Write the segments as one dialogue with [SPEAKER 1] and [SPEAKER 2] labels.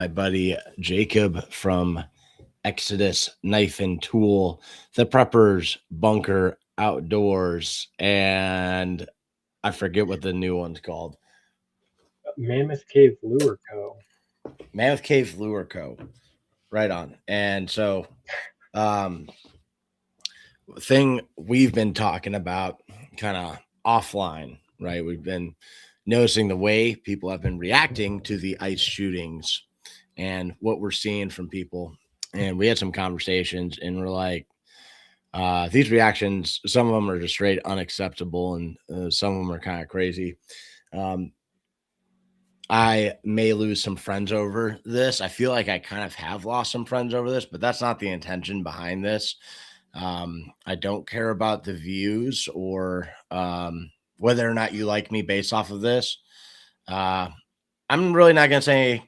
[SPEAKER 1] my buddy Jacob from Exodus Knife and Tool, the Preppers Bunker Outdoors, and I forget what the new one's called.
[SPEAKER 2] Mammoth Cave Lure Co.
[SPEAKER 1] Mammoth Cave Lure Co. Right on. And so, um, thing we've been talking about kind of offline, right? We've been noticing the way people have been reacting to the ice shootings and what we're seeing from people. And we had some conversations and we're like, these reactions, some of them are just straight unacceptable and some of them are kind of crazy. Um, I may lose some friends over this. I feel like I kind of have lost some friends over this, but that's not the intention behind this. I don't care about the views or whether or not you like me based off of this. I'm really not going to say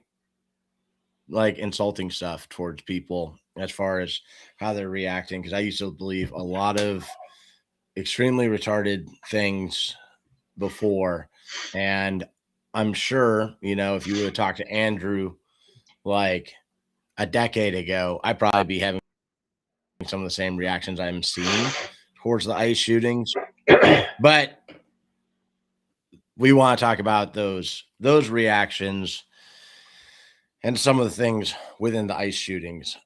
[SPEAKER 1] like insulting stuff towards people as far as how they're reacting because I used to believe a lot of extremely retarded things before. And I'm sure, if you would have talked to Andrew like a decade ago, I'd probably be having some of the same reactions I'm seeing towards the ice shootings. But we want to talk about those reactions and some of the things within the ice shootings.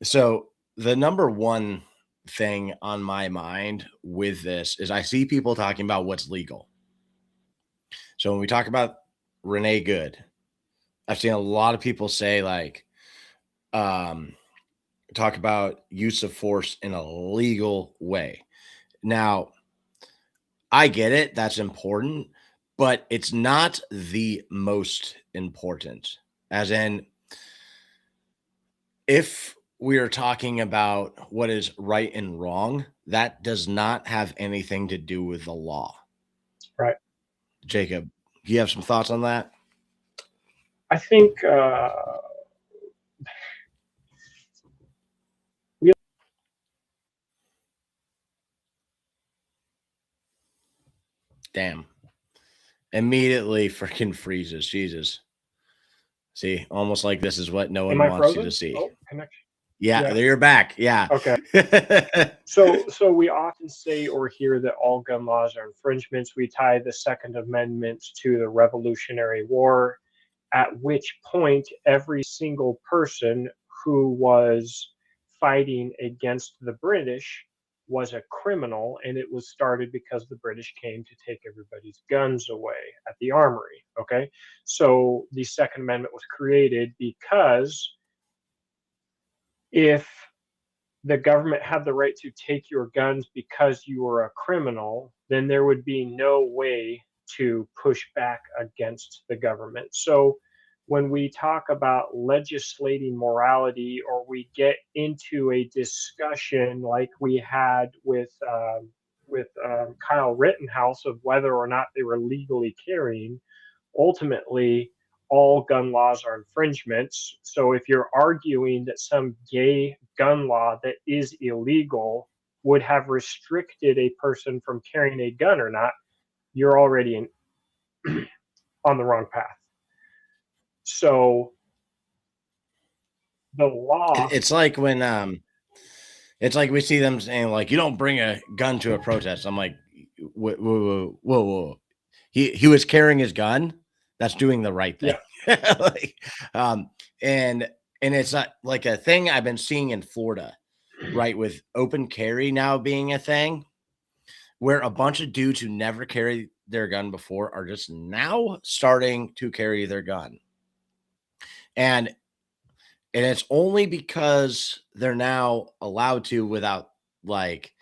[SPEAKER 1] So the number one thing on my mind with this is I see people talking about what's legal. So when we talk about Renee Good, I've seen a lot of people say like, talk about use of force in a legal way. Now, I get it. That's important, but it's not the most important. As in, if we are talking about what is right and wrong, that does not have anything to do with the law.
[SPEAKER 2] Right.
[SPEAKER 1] Jacob, do you have some thoughts on that?
[SPEAKER 2] I think we
[SPEAKER 1] Damn. Immediately freaking freezes. Jesus. See, almost like this is what no
[SPEAKER 2] am
[SPEAKER 1] one
[SPEAKER 2] I
[SPEAKER 1] wants you to
[SPEAKER 2] frozen?
[SPEAKER 1] see.
[SPEAKER 2] Oh, connection.
[SPEAKER 1] Yeah,
[SPEAKER 2] Yeah.
[SPEAKER 1] there you're back. Yeah.
[SPEAKER 2] Okay. So we often say or hear that all gun laws are infringements. We tie the Second Amendment to the Revolutionary War, at which point every single person who was fighting against the British was a criminal, and it was started because the British came to take everybody's guns away at the armory. Okay, so the Second Amendment was created because if the government had the right to take your guns because you were a criminal, then there would be no way to push back against the government. So when we talk about legislating morality or we get into a discussion like we had with Kyle Rittenhouse of whether or not they were legally carrying, ultimately all gun laws are infringements. So if you're arguing that some gay gun law that is illegal would have restricted a person from carrying a gun or not, you're already on the wrong path. So the law.
[SPEAKER 1] It's like when it's like we see them saying like you don't bring a gun to a protest. I'm like, whoa. He was carrying his gun. That's doing the right thing.
[SPEAKER 2] Yeah.
[SPEAKER 1] like, and it's not like a thing I've been seeing in Florida, right? With open carry now being a thing, where a bunch of dudes who never carried their gun before are just now starting to carry their gun, and it's only because they're now allowed to without like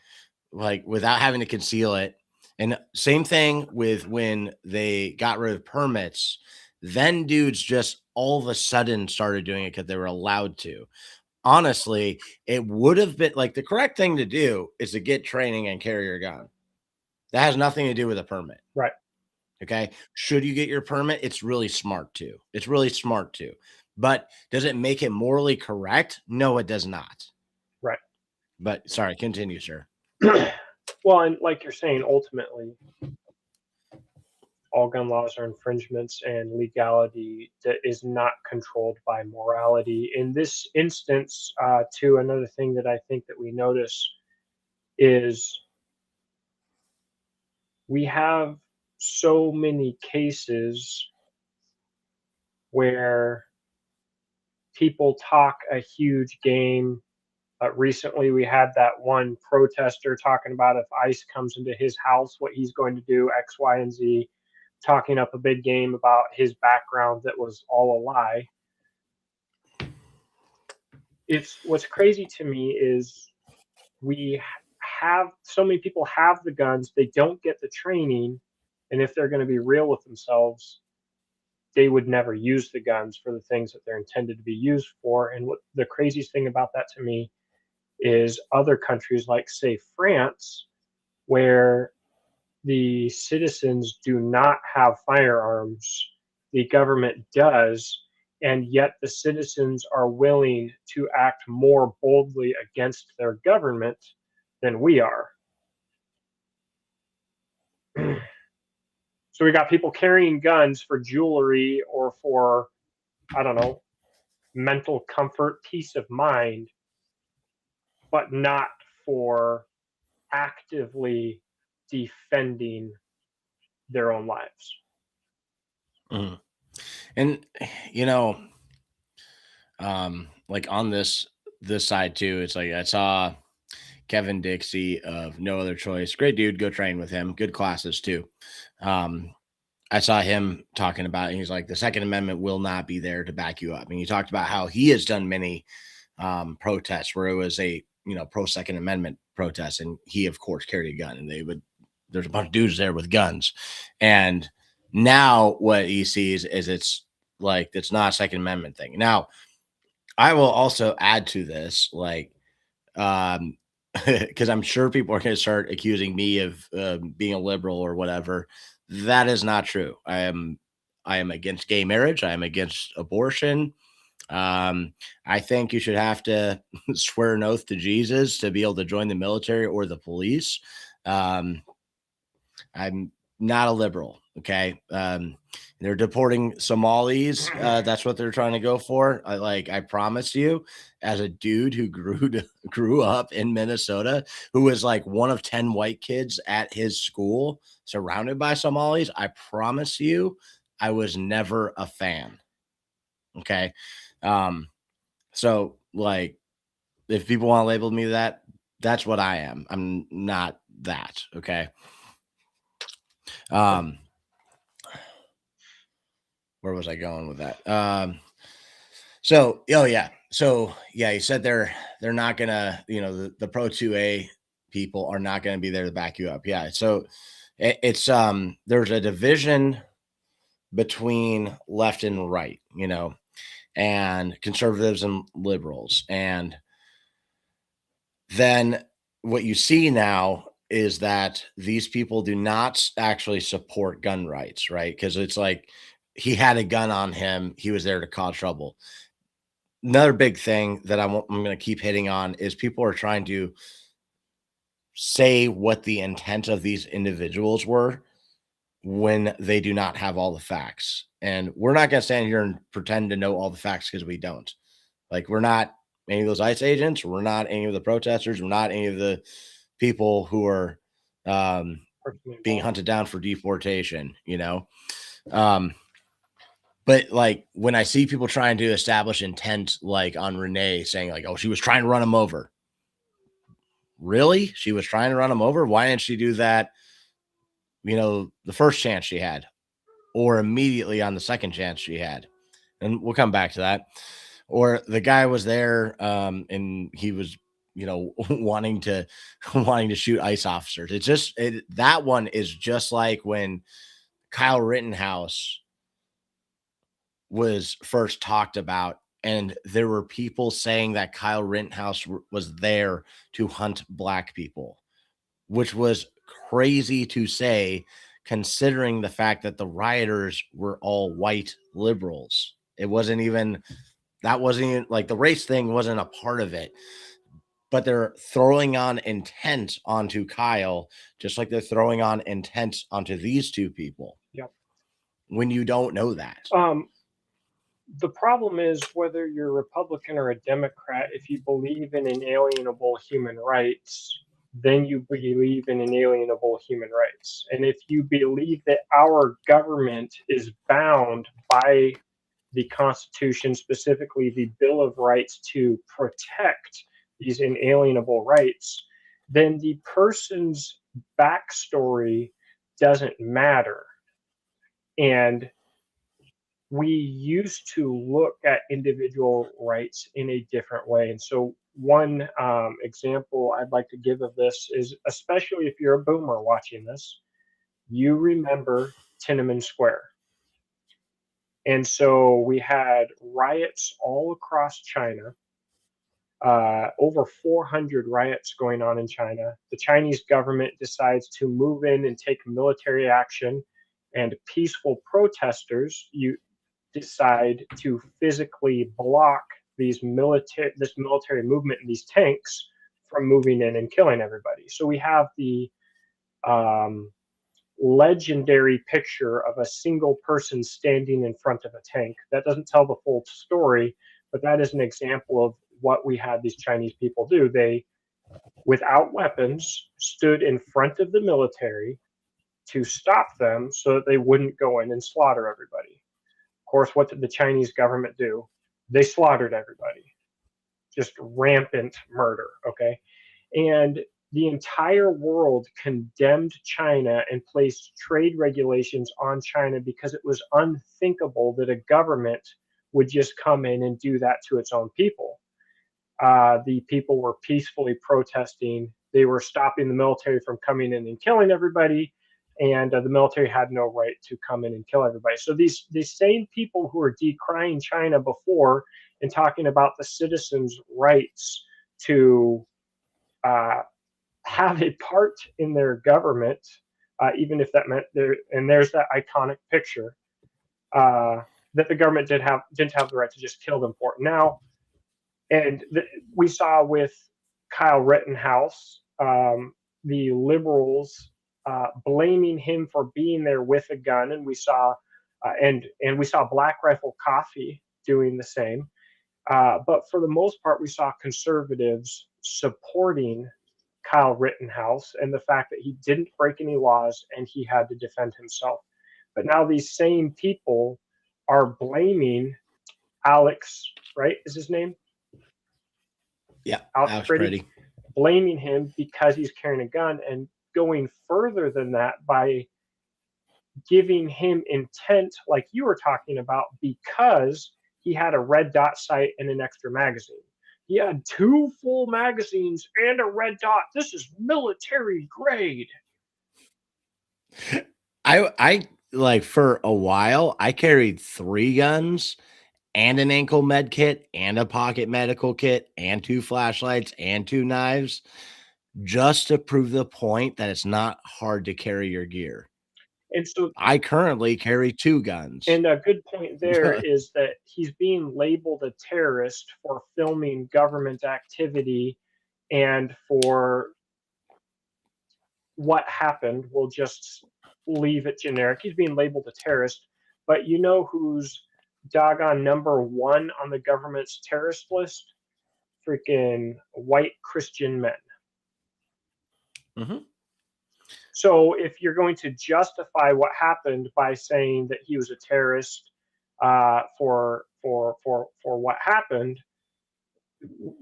[SPEAKER 1] without having to conceal it. And same thing with when they got rid of permits, then dudes just all of a sudden started doing it because they were allowed to. Honestly, it would have been like the correct thing to do is to get training and carry your gun. That has nothing to do with a permit.
[SPEAKER 2] Right.
[SPEAKER 1] Okay. Should you get your permit? It's really smart to. It's really smart to. But does it make it morally correct? No, it does not.
[SPEAKER 2] Right.
[SPEAKER 1] But sorry, continue, sir.
[SPEAKER 2] Well, and like you're saying, ultimately, all gun laws are infringements and legality that is not controlled by morality. In this instance, too, another thing that I think that we notice is we have so many cases where people talk a huge game. Recently, we had that one protester talking about if ICE comes into his house, what he's going to do, X, Y, and Z, talking up a big game about his background that was all a lie. It's what's crazy to me is we have so many people have the guns, they don't get the training, and if they're going to be real with themselves, they would never use the guns for the things that they're intended to be used for. And what the craziest thing about that to me is other countries like, say, France, where the citizens do not have firearms, the government does, and yet the citizens are willing to act more boldly against their government than we are. So we got people carrying guns for jewelry or for, I don't know, mental comfort, peace of mind, but not for actively defending their own lives.
[SPEAKER 1] Mhm. And you know, like on this side too, it's like I saw Kevin Dixie of No Other Choice. Great dude, go train with him. Good classes too. Um, I saw him talking about it. He's like, the Second Amendment will not be there to back you up. And he talked about how he has done many protests where it was a pro Second Amendment protest, and he of course carried a gun, and there's a bunch of dudes there with guns, and now what he sees is it's like it's not a Second Amendment thing. Now, I will also add to this, like, um, because I'm sure people are going to start accusing me of being a liberal or whatever. That is not true. I am against gay marriage. I am against abortion. Um, I think you should have to swear an oath to Jesus to be able to join the military or the police. Um, I'm not a liberal. Okay. They're deporting Somalis. That's what they're trying to go for. I promise you, as a dude who grew up in Minnesota, who was like one of 10 white kids at his school, surrounded by Somalis, I promise you, I was never a fan. Okay. Um, so like if people want to label me that, that's what I am. I'm not that. Okay. Um, where was I going with that? Oh yeah. So yeah, you said they're not gonna, the pro 2A people are not gonna be there to back you up. Yeah. So it's there's a division between left and right, and conservatives and liberals. And then what you see now is that these people do not actually support gun rights, right? Because it's like he had a gun on him, he was there to cause trouble. Another big thing that I'm going to keep hitting on is people are trying to say what the intent of these individuals were when they do not have all the facts. And we're not going to stand here and pretend to know all the facts because we don't. Like, we're not any of those ICE agents. We're not any of the protesters. We're not any of the people who are being hunted down for deportation. But like when I see people trying to establish intent, like on Renee saying like, oh, she was trying to run him over. Really? She was trying to run him over? Why didn't she do that, the first chance she had, or immediately on the second chance she had? And we'll come back to that. Or the guy was there, and he was, wanting to shoot ICE officers. That one is just like when Kyle Rittenhouse was first talked about, and there were people saying that Kyle Rittenhouse was there to hunt black people, which was crazy to say, considering the fact that the rioters were all white liberals. It wasn't even like the race thing wasn't a part of it, but they're throwing on intent onto Kyle, just like they're throwing on intent onto these two people.
[SPEAKER 2] Yep.
[SPEAKER 1] when you don't know that?
[SPEAKER 2] The problem is whether you're a Republican or a Democrat, if you believe in inalienable human rights, then you believe in inalienable human rights. And if you believe that our government is bound by the Constitution, specifically the Bill of Rights, to protect these inalienable rights, then the person's backstory doesn't matter. And we used to look at individual rights in a different way. And so, one example I'd like to give of this is, especially if you're a boomer watching this, you remember Tiananmen Square. And so we had riots all across China, over 400 riots going on in China. The Chinese government decides to move in and take military action, and peaceful protesters decide to physically block this military movement and these tanks from moving in and killing everybody. So we have the um, legendary picture of a single person standing in front of a tank. That doesn't tell the full story, but that is an example of what we had these Chinese people do. They, without weapons, stood in front of the military to stop them so that they wouldn't go in and slaughter everybody. Of course, what did the Chinese government do? They slaughtered everybody. Just rampant murder, okay? And the entire world condemned China and placed trade regulations on China because it was unthinkable that a government would just come in and do that to its own people. The people were peacefully protesting. They were stopping the military from coming in and killing everybody, and the military had no right to come in and kill everybody. So these same people who were decrying China before and talking about the citizens' rights to uh, have a part in their government, even if that meant there. And there's that iconic picture that the government didn't have the right to just kill them for. Now, and we saw with Kyle Rittenhouse, the liberals blaming him for being there with a gun, and we saw and we saw Black Rifle Coffee doing the same. But for the most part, we saw conservatives supporting Kyle Rittenhouse and the fact that he didn't break any laws and he had to defend himself. But now these same people are blaming Alex, right? Is his name?
[SPEAKER 1] Yeah,
[SPEAKER 2] Alex Pretty, blaming him because he's carrying a gun, and going further than that by giving him intent, like you were talking about, because he had a red dot sight and an extra magazine. He had 2 full magazines and a red dot. This is military grade.
[SPEAKER 1] I like for a while I carried 3 guns and an ankle med kit and a pocket medical kit and 2 flashlights and 2 knives just to prove the point that it's not hard to carry your gear.
[SPEAKER 2] And so
[SPEAKER 1] I currently carry 2 guns.
[SPEAKER 2] And a good point there is that he's being labeled a terrorist for filming government activity, and for what happened, we'll just leave it generic. He's being labeled a terrorist, but you know who's doggone number 1 on the government's terrorist list? Freaking white Christian men.
[SPEAKER 1] Mm-hmm.
[SPEAKER 2] So if you're going to justify what happened by saying that he was a terrorist for what happened,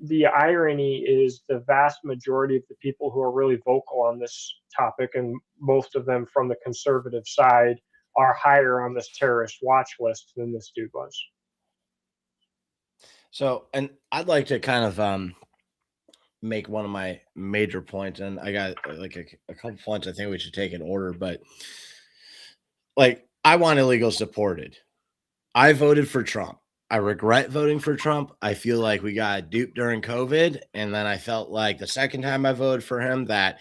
[SPEAKER 2] the irony is the vast majority of the people who are really vocal on this topic, and most of them from the conservative side, are higher on this terrorist watch list than this dude was.
[SPEAKER 1] So, and I'd like to kind of make one of my major points, and I got like a couple points I think we should take in order, but like I want illegals deported. I voted for Trump. I regret voting for Trump. I feel like we got duped during COVID, and then I felt like the second time I voted for him that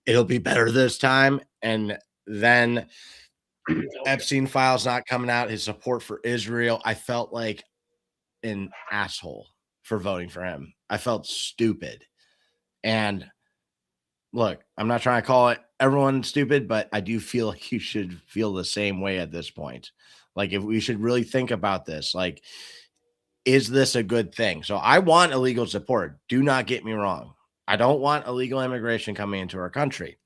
[SPEAKER 1] it'll be better this time, and then Epstein files not coming out, his support for Israel. I felt like an asshole for voting for him. I felt stupid. And look, I'm not trying to call it everyone stupid, but I do feel like you should feel the same way at this point. Like, if we should really think about this, like, is this a good thing? So I want illegal support. Do not get me wrong. I don't want illegal immigration coming into our country.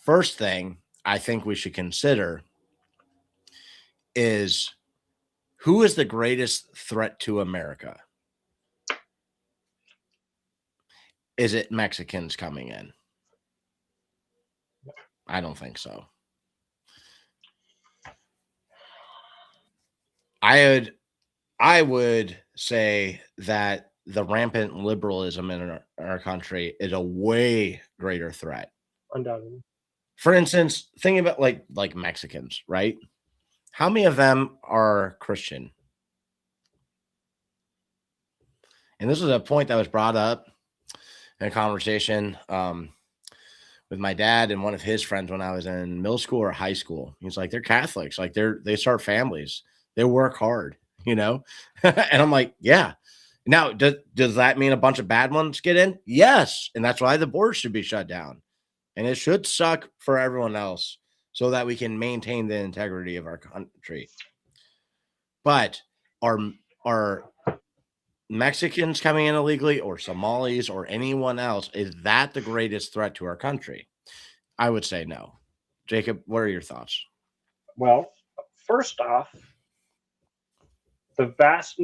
[SPEAKER 1] First thing I think we should consider is, who is the greatest threat to America? Is it Mexicans coming in? I don't think so. I would say that the rampant liberalism in our country is a way greater threat.
[SPEAKER 2] Undoubtedly.
[SPEAKER 1] For instance, thinking about like Mexicans, right? How many of them are Christian? And this was a point that was brought up in a conversation with my dad and one of his friends when I was in middle school or high school. He's like, they're Catholics, like they start families, they work hard, you know? And I'm like, yeah. Now, does that mean a bunch of bad ones get in? Yes. And that's why the border should be shut down. And it should suck for everyone else so that we can maintain the integrity of our country. But are Mexicans coming in illegally, or Somalis, or anyone else, is that the greatest threat to our country? I would say no. Jacob, what are your thoughts?
[SPEAKER 2] Well, first off, the vast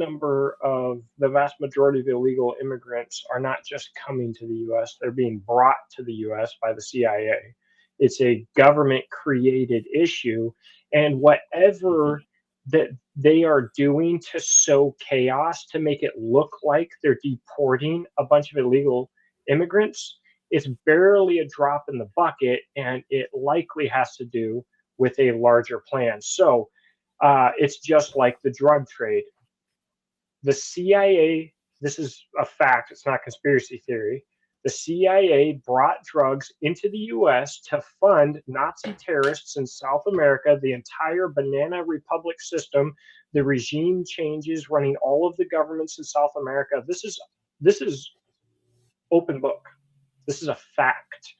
[SPEAKER 2] majority of illegal immigrants are not just coming to the US, they're being brought to the US by the CIA. It's a government created issue. And whatever that they are doing to sow chaos to make it look like they're deporting a bunch of illegal immigrants, it's barely a drop in the bucket, and it likely has to do with a larger plan. So it's just like the drug trade. The CIA, this is a fact, it's not conspiracy theory. The CIA brought drugs into the US to fund Nazi terrorists in South America, the entire Banana Republic system, the regime changes running all of the governments in South America. This is open book. This is a fact.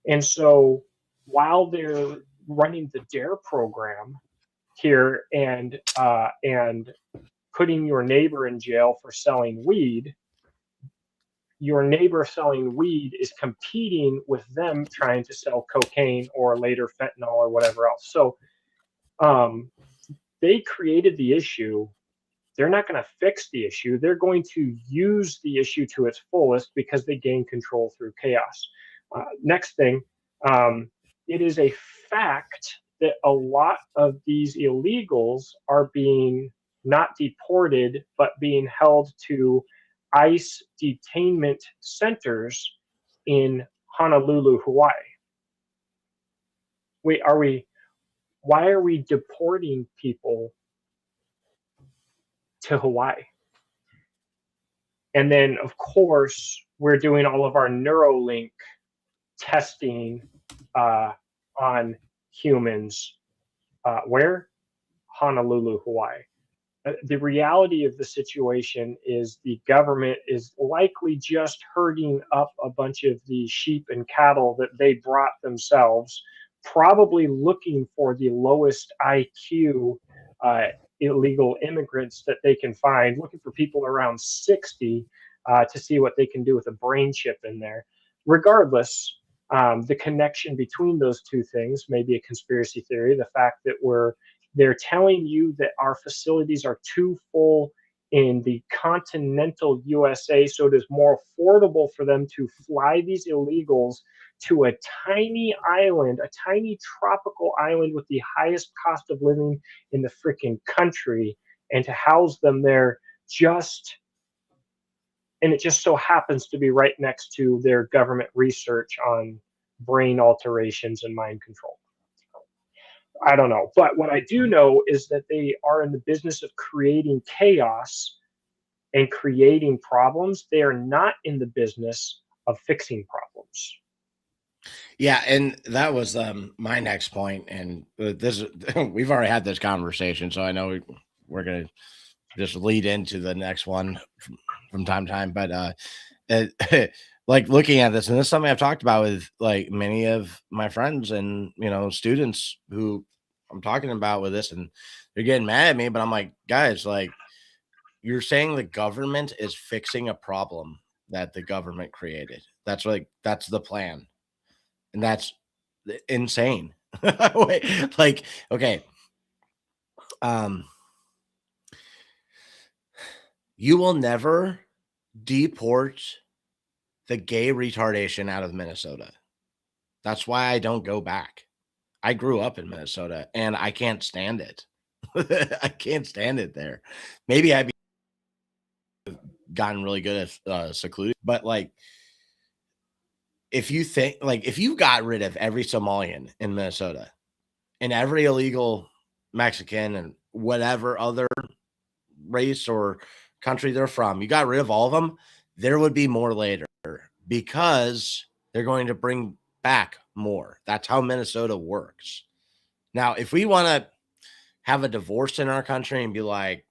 [SPEAKER 2] And so while they're running the DARE program here and putting your neighbor in jail for selling weed, your neighbor selling weed is competing with them trying to sell cocaine or later fentanyl or whatever else. So they created the issue. They're not going to fix the issue. They're going to use the issue to its fullest because they gain control through chaos. Next thing, it is a fact that a lot of these illegals are being not deported, but being held to ICE detainment centers in Honolulu, Hawaii. Why are we deporting people to Hawaii? And then, of course, we're doing all of our Neuralink testing on humans. Where? Honolulu, Hawaii. The reality of the situation is the government is likely just herding up a bunch of the sheep and cattle that they brought themselves, probably looking for the lowest IQ illegal immigrants that they can find, looking for people around 60 to see what they can do with a brain chip in there. Regardless, the connection between those two things may be a conspiracy theory. The fact that they're telling you that our facilities are too full in the continental USA, so it is more affordable for them to fly these illegals to a tiny island, a tiny tropical island with the highest cost of living in the freaking country, and to house them there and it just so happens to be right next to their government research on brain alterations and mind control. I don't know. But what I do know is that they are in the business of creating chaos and creating problems. They are not in the business of fixing problems.
[SPEAKER 1] Yeah, and that was my next point. And this we've already had this conversation, so I know we're gonna just lead into the next one from time to time. But like looking at this, and this is something I've talked about with like many of my friends and students who I'm talking about with this, and they're getting mad at me, but I'm like, guys, like you're saying the government is fixing a problem that the government created. That's the plan, and that's insane. Wait, like, okay, um, you will never deport the gay retardation out of Minnesota. That's why I don't go back. I grew up in Minnesota and I can't stand it. I can't stand it there. Maybe I've gotten really good at secluded, but like if you got rid of every Somalian in Minnesota and every illegal Mexican and whatever other race or country they're from, you got rid of all of them, there would be more later because they're going to bring back more. That's how Minnesota works. Now, if we want to have a divorce in our country and be like,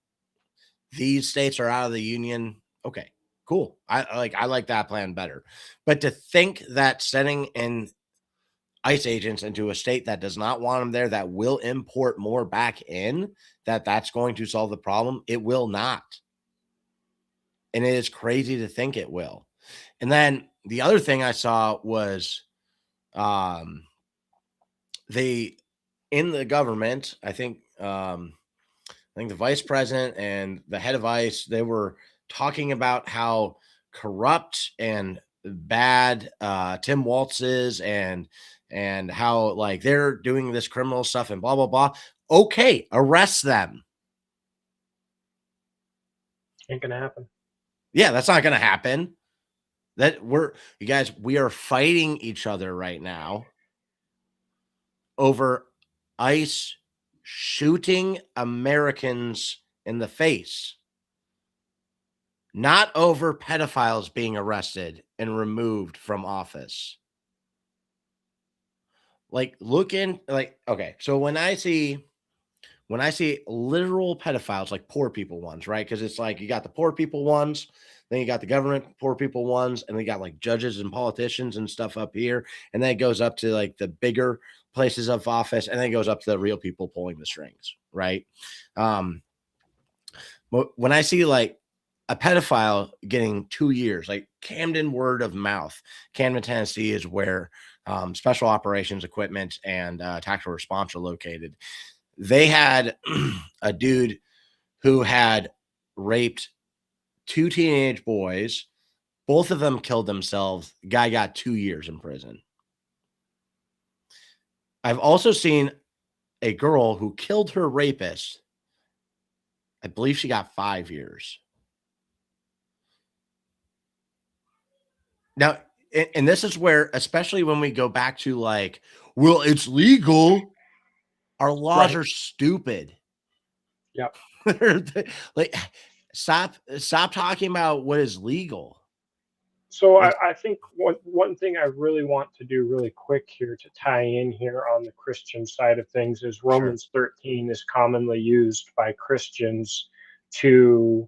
[SPEAKER 1] these states are out of the union, okay, cool. I like that plan better. But to think that sending in ICE agents into a state that does not want them there, that will import more back in, that's going to solve the problem, it will not. And it is crazy to think it will. And then the other thing I saw was um they in the government, I think the vice president and the head of ICE, they were talking about how corrupt and bad Tim Waltz is, and how like they're doing this criminal stuff and blah blah blah. Okay, arrest them.
[SPEAKER 2] Ain't gonna happen.
[SPEAKER 1] Yeah, that's not going to happen. You guys, we are fighting each other right now over ICE shooting Americans in the face, not over pedophiles being arrested and removed from office. Like, okay, so when I see literal pedophiles, like poor people ones, right? Because it's like you got the poor people ones, then you got the government poor people ones, and then you got like judges and politicians and stuff up here, and then it goes up to like the bigger places of office, and then it goes up to the real people pulling the strings, right? Um, when I see like a pedophile getting 2 years, like Camden, word of mouth. Camden, Tennessee is where special operations equipment and tactical response are located. They had a dude who had raped two teenage boys. Both of them killed themselves. Guy got 2 years in prison. I've also seen a girl who killed her rapist. I believe she got 5 years. Now, and this is where, especially when we go back to like, well, it's legal. Our laws
[SPEAKER 2] Right.
[SPEAKER 1] are stupid.
[SPEAKER 2] Yep.
[SPEAKER 1] Like, stop talking about what is legal.
[SPEAKER 2] So
[SPEAKER 1] Like,
[SPEAKER 2] I think one thing I really want to do really quick here to tie in here on the Christian side of things is
[SPEAKER 1] sure.
[SPEAKER 2] Romans 13 is commonly used by Christians to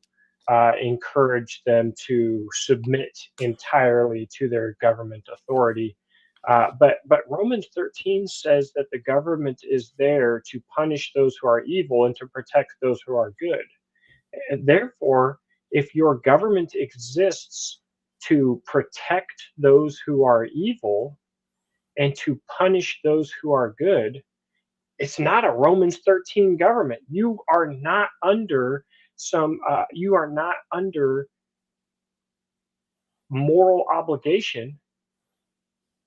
[SPEAKER 2] encourage them to submit entirely to their government authority. But Romans 13 says that the government is there to punish those who are evil and to protect those who are good. And therefore, if your government exists to protect those who are evil and to punish those who are good, it's not a Romans 13 government. You are not under you are not under moral obligation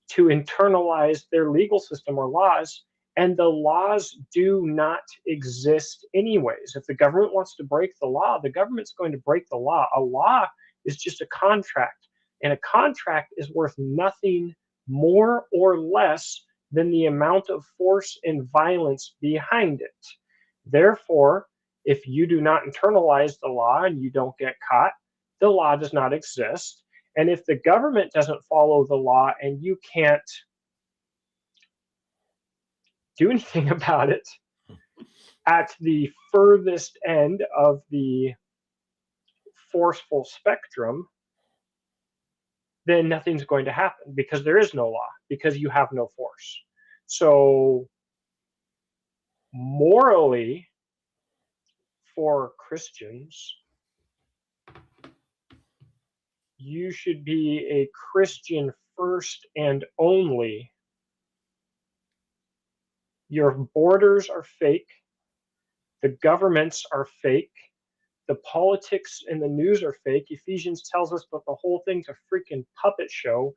[SPEAKER 2] to internalize their legal system or laws, and the laws do not exist anyways. If the government wants to break the law, the government's going to break the law. A law is just a contract, and a contract is worth nothing more or less than the amount of force and violence behind it. Therefore, if you do not internalize the law and you don't get caught, the law does not exist. And if the government doesn't follow the law and you can't do anything about it, at the furthest end of the forceful spectrum, then nothing's going to happen because there is no law, because you have no force. So, morally, for Christians, you should be a Christian first and only. Your borders are fake. The governments are fake. The politics and the news are fake. Ephesians tells us that the whole thing's a freaking puppet show.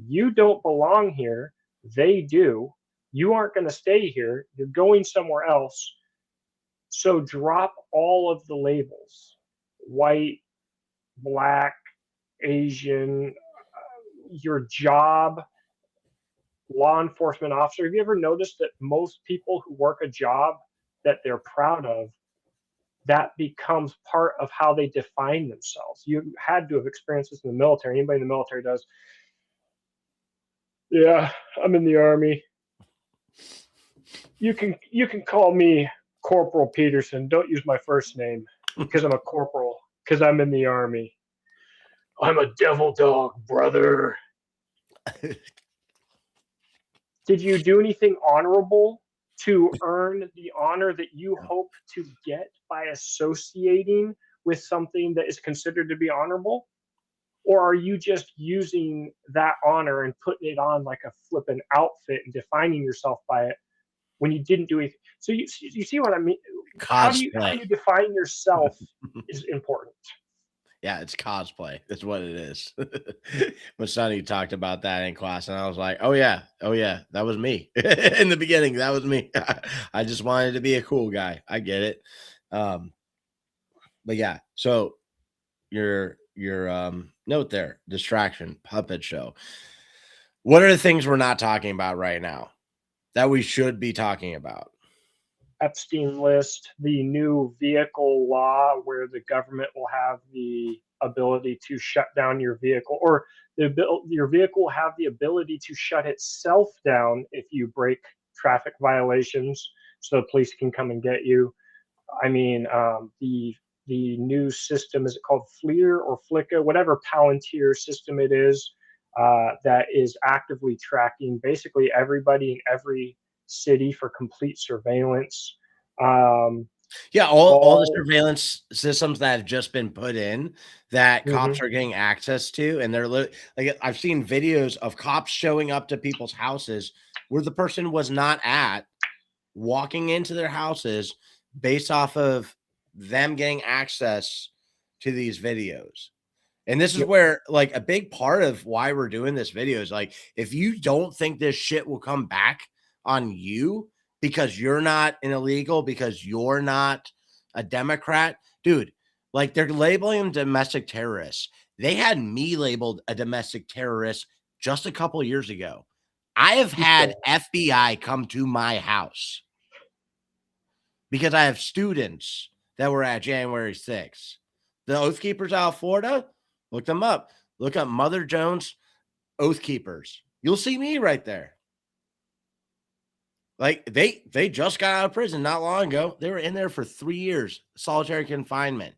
[SPEAKER 2] You don't belong here. They do. You aren't going to stay here. You're going somewhere else. So drop all of the labels: white, black, Asian, your job, law enforcement officer. Have you ever noticed that most people who work a job that they're proud of, that becomes part of how they define themselves? You had to have experienced this in the military. Anybody in the military does. Yeah, I'm in the army. You can call me Corporal Peterson. Don't use my first name because I'm a corporal, because I'm in the army. I'm a devil dog, brother. Did you do anything honorable to earn the honor that you hope to get by associating with something that is considered to be honorable? Or are you just using that honor and putting it on like a flippin' outfit and defining yourself by it when you didn't do anything? So you see what I mean? How
[SPEAKER 1] Cosplay.
[SPEAKER 2] you define yourself is important.
[SPEAKER 1] Yeah, it's cosplay. That's what it is. My Sonny talked about that in class, and I was like, oh yeah, that was me in the beginning. That was me. I just wanted to be a cool guy. I get it. Um, but yeah, so your note there, distraction, puppet show. What are the things we're not talking about right now that we should be talking about?
[SPEAKER 2] Epstein list, the new vehicle law where the government will have the ability to shut down your vehicle, or your vehicle will have the ability to shut itself down if you break traffic violations, so the police can come and get you. I mean, the new system, is it called FLIR or FLICA, whatever Palantir system it is, that is actively tracking basically everybody in every city for complete surveillance. Um,
[SPEAKER 1] Yeah, all the
[SPEAKER 2] all
[SPEAKER 1] surveillance systems that have just been put in that
[SPEAKER 2] mhm.
[SPEAKER 1] cops are getting access to, and they're like, I've seen videos of cops showing up to people's houses where the person was not at, walking into their houses based off of them getting access to these videos. And this is
[SPEAKER 2] Yep,
[SPEAKER 1] where, like, a big part of why we're doing this video is like, if you don't think this shit will come back on you because you're not an illegal, because you're not a Democrat, dude, like, they're labeling them domestic terrorists. They had me labeled a domestic terrorist just a couple years ago. I have had
[SPEAKER 2] before.
[SPEAKER 1] FBI come to my house because I have students that were at January 6th. The Oath Keepers out of Florida, look them up. Look up Mother Jones Oath Keepers. You'll see me right there. Like, they just got out of prison not long ago. They were in there for 3 years, solitary confinement.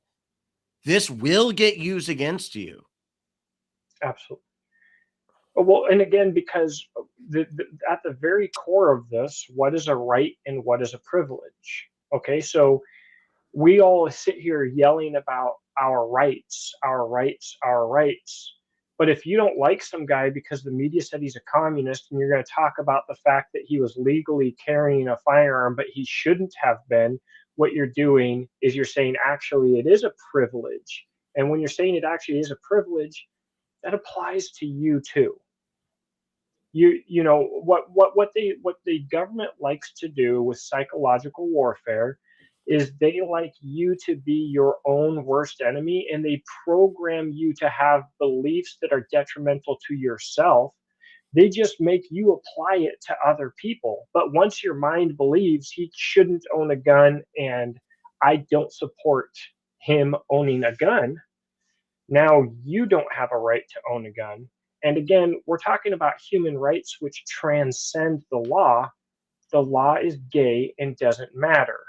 [SPEAKER 1] This will get used against you.
[SPEAKER 2] Absolutely. Well, and again, because at the very core of this, what is a right and what is a privilege? Okay, so we all sit here yelling about our rights, our rights, our rights. But if you don't like some guy because the media said he's a communist, and you're going to talk about the fact that he was legally carrying a firearm, but he shouldn't have been, what you're doing is you're saying actually it is a privilege. And when you're saying it actually is a privilege, that applies to you too. You know what the government likes to do with psychological warfare is they like you to be your own worst enemy, and they program you to have beliefs that are detrimental to yourself. They just make you apply it to other people. But once your mind believes he shouldn't own a gun and I don't support him owning a gun, now you don't have a right to own a gun. And again, we're talking about human rights which transcend the law. The law is gay and doesn't matter.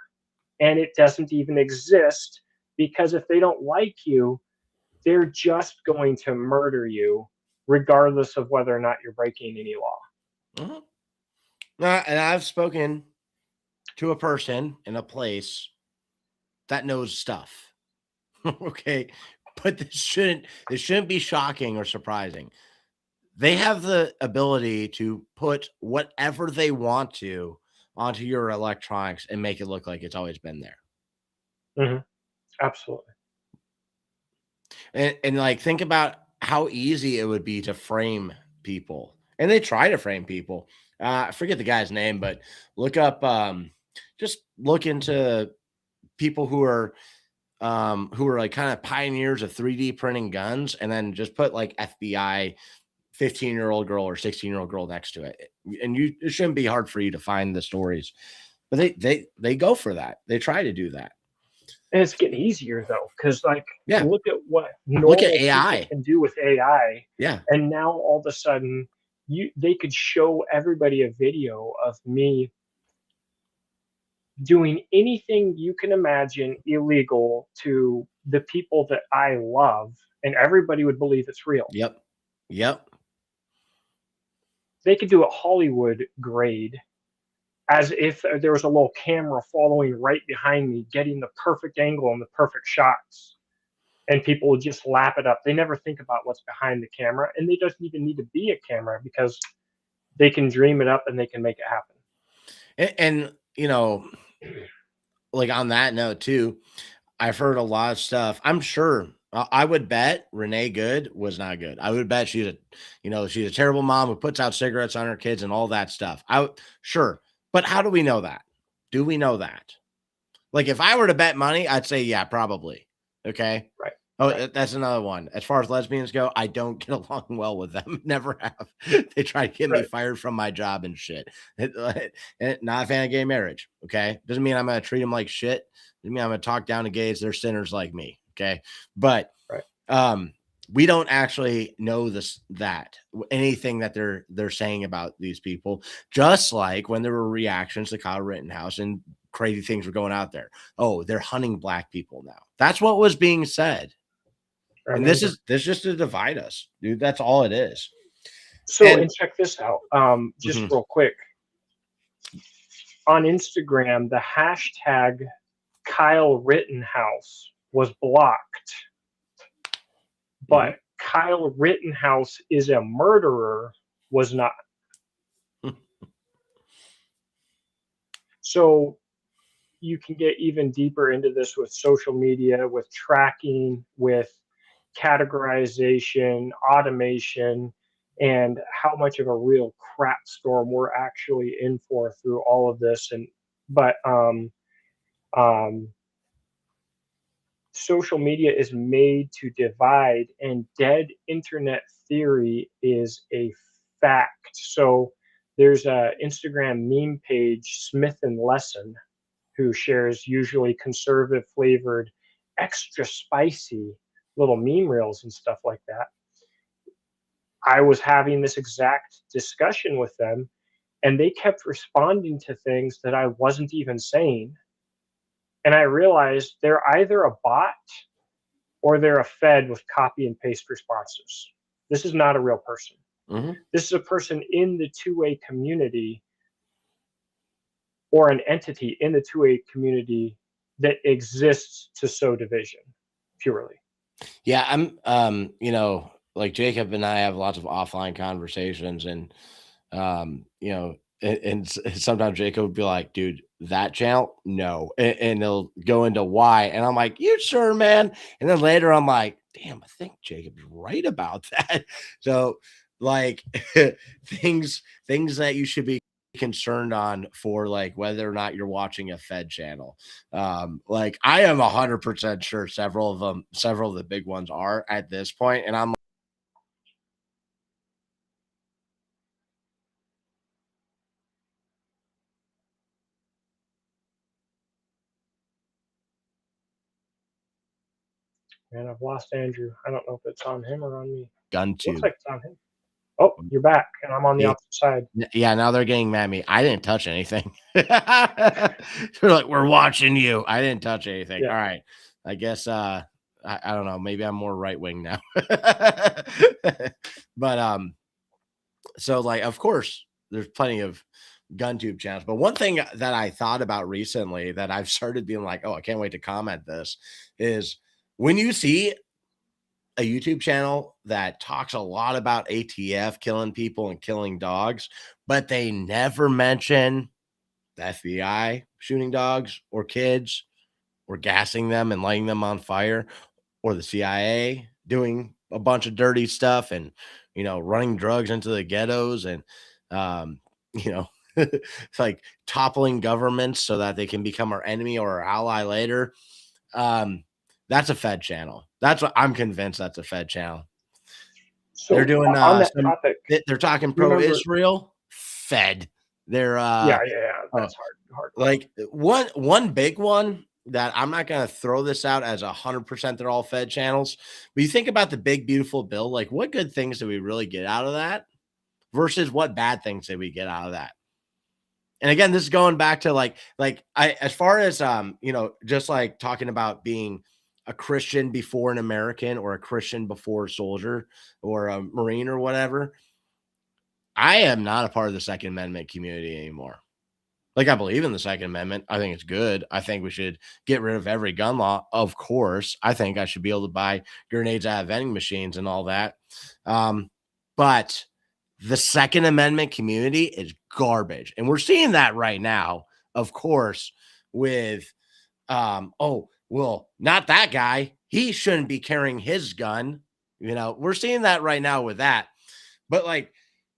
[SPEAKER 2] And it doesn't even exist, because if they don't like you, they're just going to murder you regardless of whether or not you're breaking any law.
[SPEAKER 1] Mhm. And I've spoken to a person in a place that knows stuff. Okay, but this shouldn't be shocking or surprising. They have the ability to put whatever they want to onto your electronics and make it look like it's always been there.
[SPEAKER 2] Hmm. Absolutely.
[SPEAKER 1] And like think about how easy it would be to frame people. And they try to frame people. I forget the guy's name, but look up just look into people who are like kind of pioneers of 3D printing guns, and then just put like FBI 15-year-old girl or 16-year-old girl next to it. And it shouldn't be hard for you to find the stories. But they go for that. They try to do that.
[SPEAKER 2] And it's getting easier though, because like
[SPEAKER 1] Yeah.
[SPEAKER 2] look at what
[SPEAKER 1] Look at
[SPEAKER 2] normal people
[SPEAKER 1] AI.
[SPEAKER 2] can do with AI,
[SPEAKER 1] Yeah.
[SPEAKER 2] and now all of a sudden they could show everybody a video of me doing anything you can imagine illegal to the people that I love, and everybody would believe it's real.
[SPEAKER 1] Yep. Yep.
[SPEAKER 2] They could do it Hollywood grade, as if there was a little camera following right behind me, getting the perfect angle and the perfect shots. And people would just lap it up. They never think about what's behind the camera, and they doesn't even need to be a camera because they can dream it up and they can make it happen.
[SPEAKER 1] And like on that note too, I've heard a lot of stuff. I'm sure I would bet Renee Good was not good. I would bet she's a terrible mom who puts out cigarettes on her kids and all that stuff. Sure. But how do we know that? Do we know that? Like if I were to bet money, I'd say, yeah, probably. Okay.
[SPEAKER 2] Right.
[SPEAKER 1] Oh,
[SPEAKER 2] Right.
[SPEAKER 1] that's another one. As far as lesbians go, I don't get along well with them. Never have. They try to get me
[SPEAKER 2] Right.
[SPEAKER 1] fired from my job and shit. Not a fan of gay marriage. Okay. Doesn't mean I'm going to treat them like shit. Doesn't mean I'm going to talk down to gays. They're sinners like me. Okay. But,
[SPEAKER 2] Right.
[SPEAKER 1] we don't actually know anything that they're saying about these people, just like when there were reactions to Kyle Rittenhouse and crazy things were going out there. Oh, they're hunting black people now. That's what was being said. And this just to divide us, dude. That's all it is.
[SPEAKER 2] So,
[SPEAKER 1] And
[SPEAKER 2] and check this out, just real quick. On Instagram, the hashtag Kyle Rittenhouse was blocked, but Kyle Rittenhouse is a murderer was not. So you can get even deeper into this with social media, with tracking, with categorization, automation, and how much of a real crap storm we're actually in for through all of this. But social media is made to divide, and dead internet theory is a fact. So there's a Instagram meme page, Smith and Lesson, who shares usually conservative flavored, extra spicy little meme reels and stuff like that. I was having this exact discussion with them, and they kept responding to things that I wasn't even saying. And I realized they're either a bot or they're a fed with copy and paste responses. This is not a real person. This is a person in the two-way community, or an entity in the two-way community that exists to sow division purely.
[SPEAKER 1] Yeah, like Jacob and I have lots of offline conversations, and and sometimes Jacob would be like, dude, that channel, no. And they'll go into why. And I'm like, you sure, man? And then later I'm like, damn, I think Jacob's right about that. So like things that you should be concerned on for like whether or not you're watching a Fed channel. Like I am 100% sure several of the big ones are at this point, and I'm
[SPEAKER 2] Man, I've lost Andrew. I don't know if it's on him or on me.
[SPEAKER 1] gun
[SPEAKER 2] Looks
[SPEAKER 1] to.
[SPEAKER 2] like it's on him. Oh, you're back, and I'm on the opposite side.
[SPEAKER 1] Yeah, now they're getting mad at me. I didn't touch anything. They're like, we're watching you. I didn't touch anything.
[SPEAKER 2] Yeah.
[SPEAKER 1] All right. I guess I don't know, maybe I'm more right wing now. But so like of course there's plenty of gun tube channels. But one thing that I thought about recently that I've started being like, oh, I can't wait to comment this is when you see a YouTube channel that talks a lot about ATF killing people and killing dogs, but they never mention the FBI shooting dogs or kids or gassing them and lighting them on fire, or the CIA doing a bunch of dirty stuff and running drugs into the ghettos and um, you know it's like toppling governments so that they can become our enemy or our ally later. Um, that's a Fed channel. That's what I'm convinced that's a Fed channel. They're
[SPEAKER 2] So
[SPEAKER 1] doing
[SPEAKER 2] on that
[SPEAKER 1] some
[SPEAKER 2] topic,
[SPEAKER 1] they're talking
[SPEAKER 2] you
[SPEAKER 1] pro
[SPEAKER 2] remember?
[SPEAKER 1] Israel Fed. They're
[SPEAKER 2] Yeah,
[SPEAKER 1] oh,
[SPEAKER 2] that's hardcore.
[SPEAKER 1] like one big one that I'm not gonna throw this out as 100% they're all Fed channels, but you think about the big beautiful bill, like what good things do we really get out of that versus what bad things did we get out of that? And again, this is going back to like I as far as just like talking about being a Christian before an American or a Christian before a soldier or a Marine or whatever. I am not a part of the Second Amendment community anymore. Like, I believe in the Second Amendment. I think it's good. I think we should get rid of every gun law. Of course, I think I should be able to buy grenades out of vending machines and all that. But the Second Amendment community is garbage. And we're seeing that right now, of course, with, oh, well, not that guy. He shouldn't be carrying his gun. We're seeing that right now with that. But like,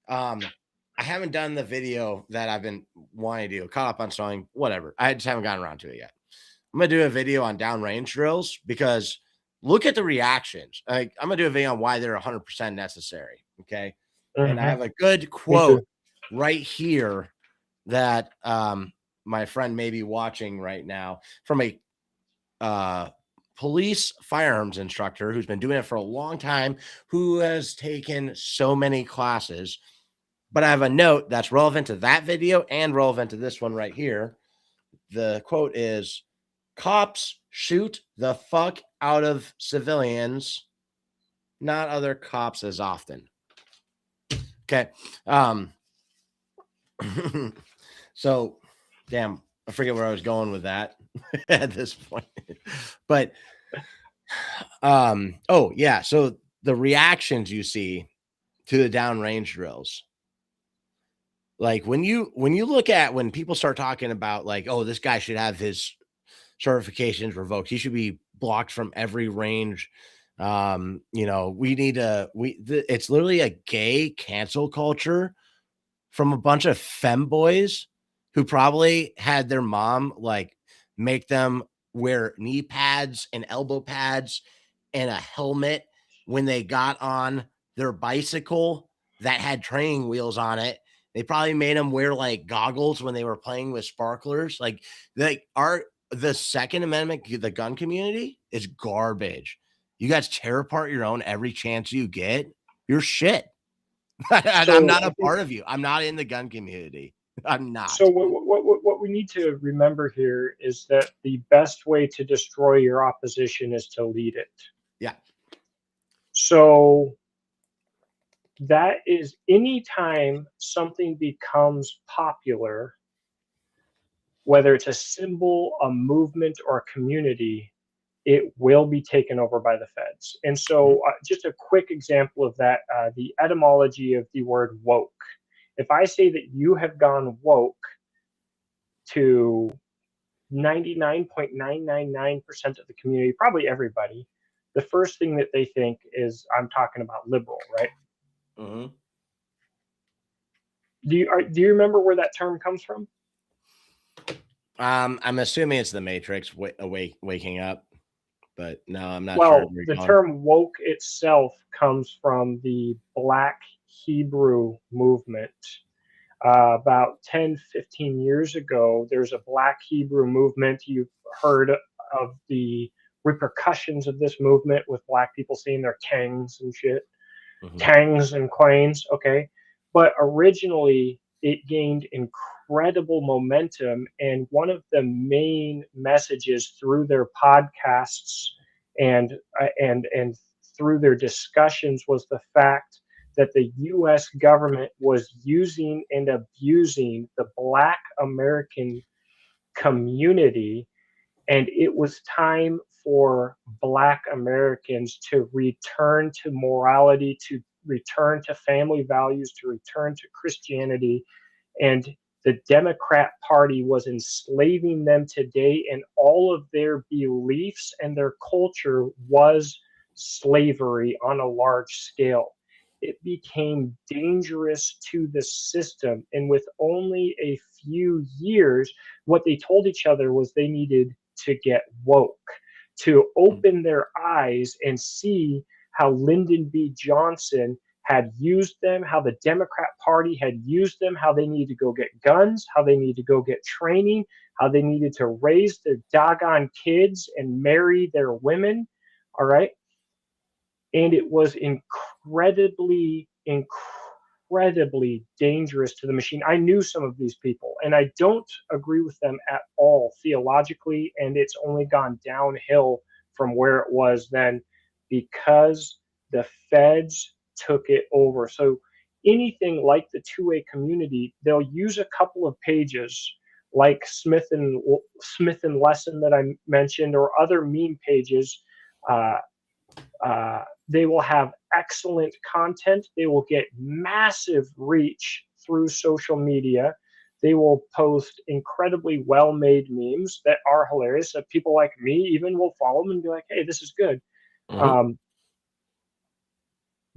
[SPEAKER 1] I haven't done the video that I've been wanting to do. Caught up on sewing, whatever. I just haven't gotten around to it yet. I'm gonna do a video on downrange drills because look at the reactions. Like, I'm gonna do a video on why they're 100% necessary. Okay, and I
[SPEAKER 2] Hmm.
[SPEAKER 1] have a good
[SPEAKER 2] Me too.
[SPEAKER 1] quote right here that my friend may be watching right now from a uh, police firearms instructor who's been doing it for a long time, who has taken so many classes. But I have a note that's relevant to that video and relevant to this one right here. The quote is, cops shoot the fuck out of civilians, not other cops as often. Okay. Um, so damn, I forget where I was going with that at this point. But oh yeah, so the reactions you see to the downrange drills, like when you look at when people start talking about like, oh, this guy should have his certifications revoked, he should be blocked from every range. We need to it's literally a gay cancel culture from a bunch of femboys who probably had their mom like make them wear knee pads and elbow pads and a helmet when they got on their bicycle that had training wheels on it. They probably made them wear like goggles when they were playing with sparklers. Like the Second Amendment, the gun community is garbage. You guys tear apart your own every chance you get. You're shit. I'm
[SPEAKER 2] So
[SPEAKER 1] not
[SPEAKER 2] I
[SPEAKER 1] a
[SPEAKER 2] think
[SPEAKER 1] part of you. I'm not in the gun community. I'm
[SPEAKER 2] so.
[SPEAKER 1] not.
[SPEAKER 2] What we need to remember here is that the best way to destroy your opposition is to lead it.
[SPEAKER 1] Yeah.
[SPEAKER 2] So that is anytime something becomes popular, whether it's a symbol, a movement, or a community, it will be taken over by the feds. And
[SPEAKER 1] Mhm.
[SPEAKER 2] so, just a quick example of that, the etymology of the word woke. If I say that you have gone woke to 99.999% of the community, probably everybody, the first thing that they think is I'm talking about liberal, right?
[SPEAKER 1] Mhm.
[SPEAKER 2] Do you remember where that term comes from?
[SPEAKER 1] I'm assuming it's the Matrix waking up, but no, I'm not sure
[SPEAKER 2] Well,
[SPEAKER 1] where
[SPEAKER 2] the
[SPEAKER 1] you're going.
[SPEAKER 2] term woke itself comes from the Black Hebrew movement. About 10, 15 years ago, there's a Black Hebrew movement. You've heard of the repercussions of this movement with Black people seeing their kangs and shit.
[SPEAKER 1] Mhm.
[SPEAKER 2] Kangs and quains, okay? But originally, it gained incredible momentum. And one of the main messages through their podcasts and through their discussions was the fact that the U.S. government was using and abusing the Black American community, and it was time for Black Americans to return to morality, to return to family values, to return to Christianity. And the Democrat Party was enslaving them today, and all of their beliefs and their culture was slavery on a large scale. It became dangerous to the system. And with only a few years, what they told each other was they needed to get woke, to open their eyes and see how Lyndon B. Johnson had used them, how the Democrat Party had used them, how they need to go get guns, how they need to go get training, how they needed to raise their doggone kids and marry their women. All right. And it was incredibly dangerous to the machine. I knew some of these people, and I don't agree with them at all theologically, and it's only gone downhill from where it was then because the feds took it over. So anything like the two-way community, they'll use a couple of pages like Smith and Lesson that I mentioned, or other meme pages. uh, they will have excellent content. They will get massive reach through social media. They will post incredibly well made memes that are hilarious, that people like me even will follow them and be like, hey, this is good.
[SPEAKER 1] Mm-hmm.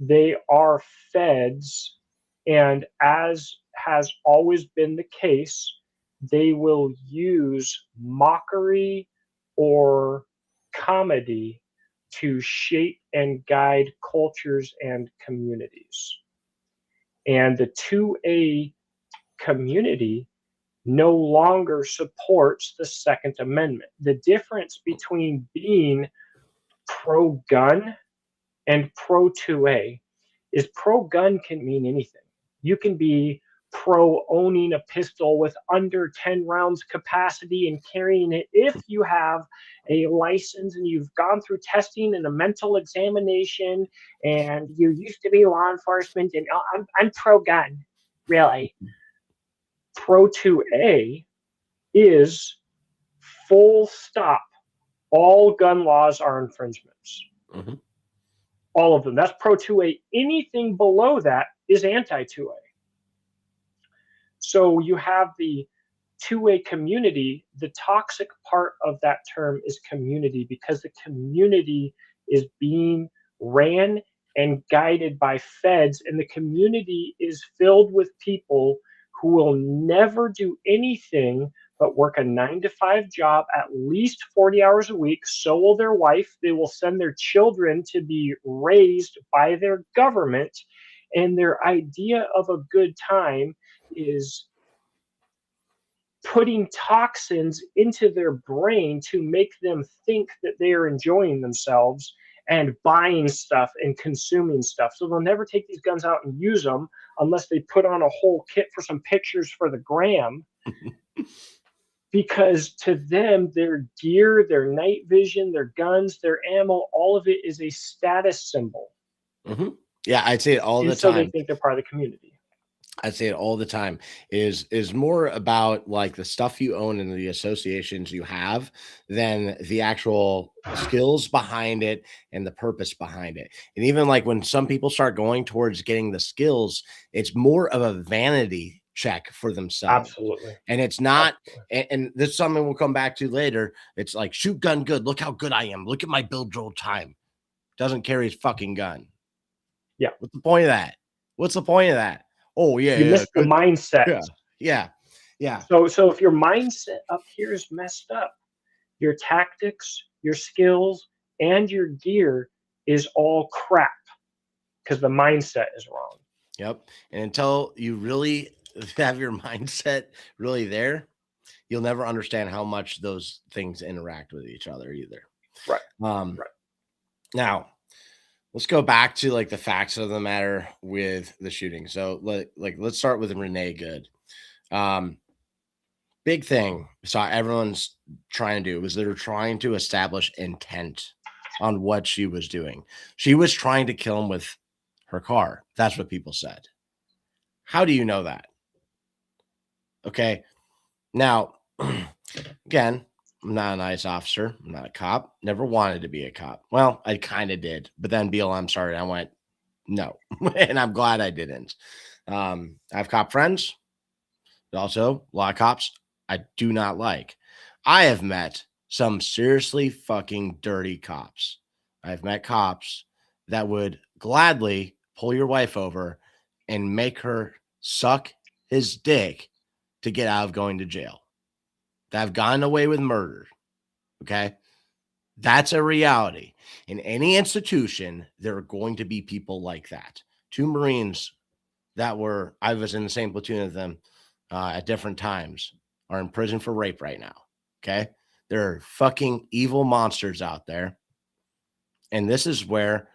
[SPEAKER 2] They are feds. And as has always been the case, they will use mockery or comedy to shape and guide cultures and communities. And the 2A community no longer supports the Second Amendment. The difference between being pro gun and pro 2A is pro gun can mean anything. You can be pro owning a pistol with under 10 rounds capacity and carrying it if you have a license and you've gone through testing and a mental examination and you used to be law enforcement, and I'm pro gun, really. Pro 2A is full stop. All gun laws are infringements.
[SPEAKER 1] Mm-hmm.
[SPEAKER 2] All of them. That's pro 2A. Anything below that is anti 2A. So you have the 2A community. The toxic part of that term is community, because the community is being ran and guided by feds, and the community is filled with people who will never do anything but work a 9 to 5 job at least 40 hours a week. So will their wife. They will send their children to be raised by their government. And their idea of a good time is putting toxins into their brain to make them think that they are enjoying themselves, and buying stuff and consuming stuff. So they'll never take these guns out and use them unless they put on a whole kit for some pictures for the gram. Because to them, their gear, their night vision, their guns, their ammo, all of it is a status symbol.
[SPEAKER 1] Mm-hmm. Yeah, I'd say it all
[SPEAKER 2] and
[SPEAKER 1] the
[SPEAKER 2] so
[SPEAKER 1] time.
[SPEAKER 2] they think they're part of the community.
[SPEAKER 1] I say it all the time, is more about like the stuff you own and the associations you have than the actual skills behind it and the purpose behind it. And even like when some people start going towards getting the skills, it's more of a vanity check for themselves.
[SPEAKER 2] Absolutely.
[SPEAKER 1] And it's not, and this is something we'll come back to later. It's like, shoot gun good. Look how good I am. Look at my build drill time. Doesn't carry his fucking gun.
[SPEAKER 2] Yeah.
[SPEAKER 1] What's the point of that? What's the point of that? Oh, yeah.
[SPEAKER 2] You missed the mindset.
[SPEAKER 1] Yeah.
[SPEAKER 2] So if your mindset up here is messed up, your tactics, your skills, and your gear is all crap because the mindset is wrong.
[SPEAKER 1] Yep. And until you really have your mindset really there, you'll never understand how much those things interact with each other either.
[SPEAKER 2] Right.
[SPEAKER 1] Right. Now, let's go back to like the facts of the matter with the shooting. So let's start with Renee Good. Big thing. So everyone's trying to do is they're trying to establish intent on what she was doing. She was trying to kill him with her car. That's what people said. How do you know that? Okay. Now, again, I'm not an ICE officer. I'm not a cop. Never wanted to be a cop. Well, I kind of did. But then BLM started. I went, no. And I'm glad I didn't. I have cop friends. Also, a lot of cops I do not like. I have met some seriously fucking dirty cops. I've met cops that would gladly pull your wife over and make her suck his dick to get out of going to jail. That have gotten away with murder. Okay. That's a reality. In any institution, there are going to be people like that. 2 Marines that were, I was in the same platoon as them at different times, are in prison for rape right now. Okay. There are fucking evil monsters out there. And this is where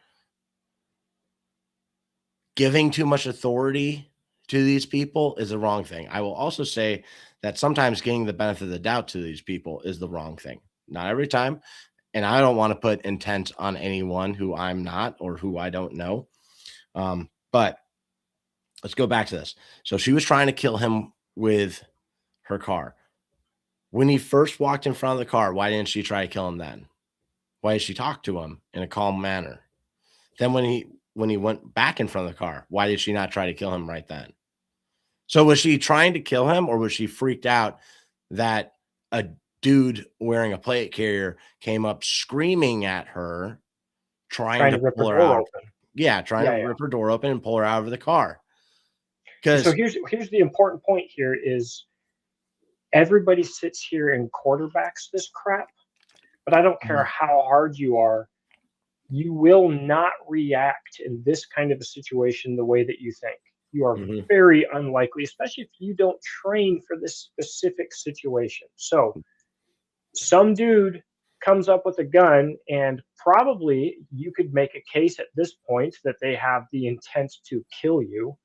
[SPEAKER 1] giving too much authority to these people is the wrong thing. I will also say that sometimes getting the benefit of the doubt to these people is the wrong thing. Not every time. And I don't want to put intent on anyone who I'm not or who I don't know. But let's go back to this. So she was trying to kill him with her car. When he first walked in front of the car, why didn't she try to kill him then? Why did she talk to him in a calm manner? Then when he went back in front of the car, why did she not try to kill him right then? So was she trying to kill him, or was she freaked out that a dude wearing a plate carrier came up screaming at her, trying
[SPEAKER 2] trying
[SPEAKER 1] to
[SPEAKER 2] to rip her
[SPEAKER 1] pull her
[SPEAKER 2] door
[SPEAKER 1] out?
[SPEAKER 2] open.
[SPEAKER 1] Yeah, trying to
[SPEAKER 2] Yeah, yeah.
[SPEAKER 1] rip her door open and pull her out of the car.
[SPEAKER 2] And so
[SPEAKER 1] Because
[SPEAKER 2] here's the important point here is everybody sits here and quarterbacks this crap, but I don't care how hard you are, you will not react in this kind of a situation the way that you think. You are very unlikely, especially if you don't train for this specific situation. So some dude comes up with a gun, and probably you could make a case at this point that they have the intent to kill you,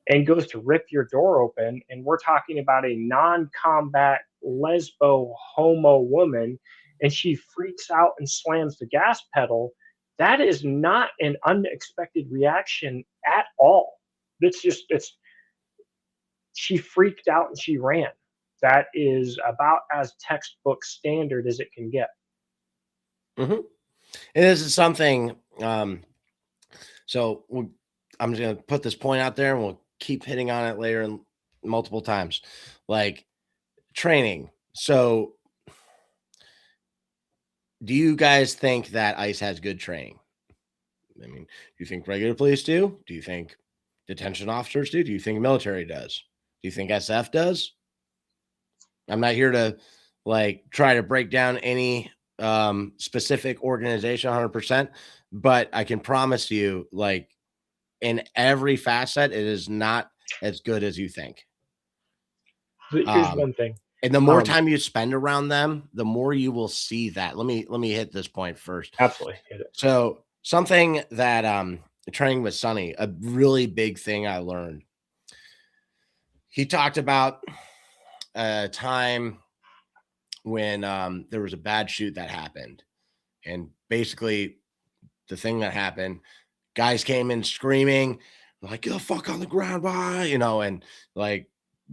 [SPEAKER 2] and goes to rip your door open. And we're talking about a non-combat lesbo homo woman, and she freaks out and slams the gas pedal. That is not an unexpected reaction at all. It's she freaked out and she ran. That is about as textbook standard as it can get.
[SPEAKER 1] and this is something. So I'm just gonna put this point out there, and we'll keep hitting on it later and multiple times, like training. So, do you guys think that ICE has good training? I mean, do you think regular police do? Do you think detention officers do? Do you think military does? Do you think SF does? I'm not here to like try to break down any specific organization 100%, but I can promise you, like, in every facet, it is not as good as you think.
[SPEAKER 2] But here's one thing.
[SPEAKER 1] And the more time you spend around them, the more you will see that. Let me hit this point first.
[SPEAKER 2] Absolutely. Hit it.
[SPEAKER 1] So something that training with Sonny, a really big thing I learned. He talked about a time when there was a bad shoot that happened. And basically the thing that happened, guys came in screaming, like, get the fuck on the ground, why? And like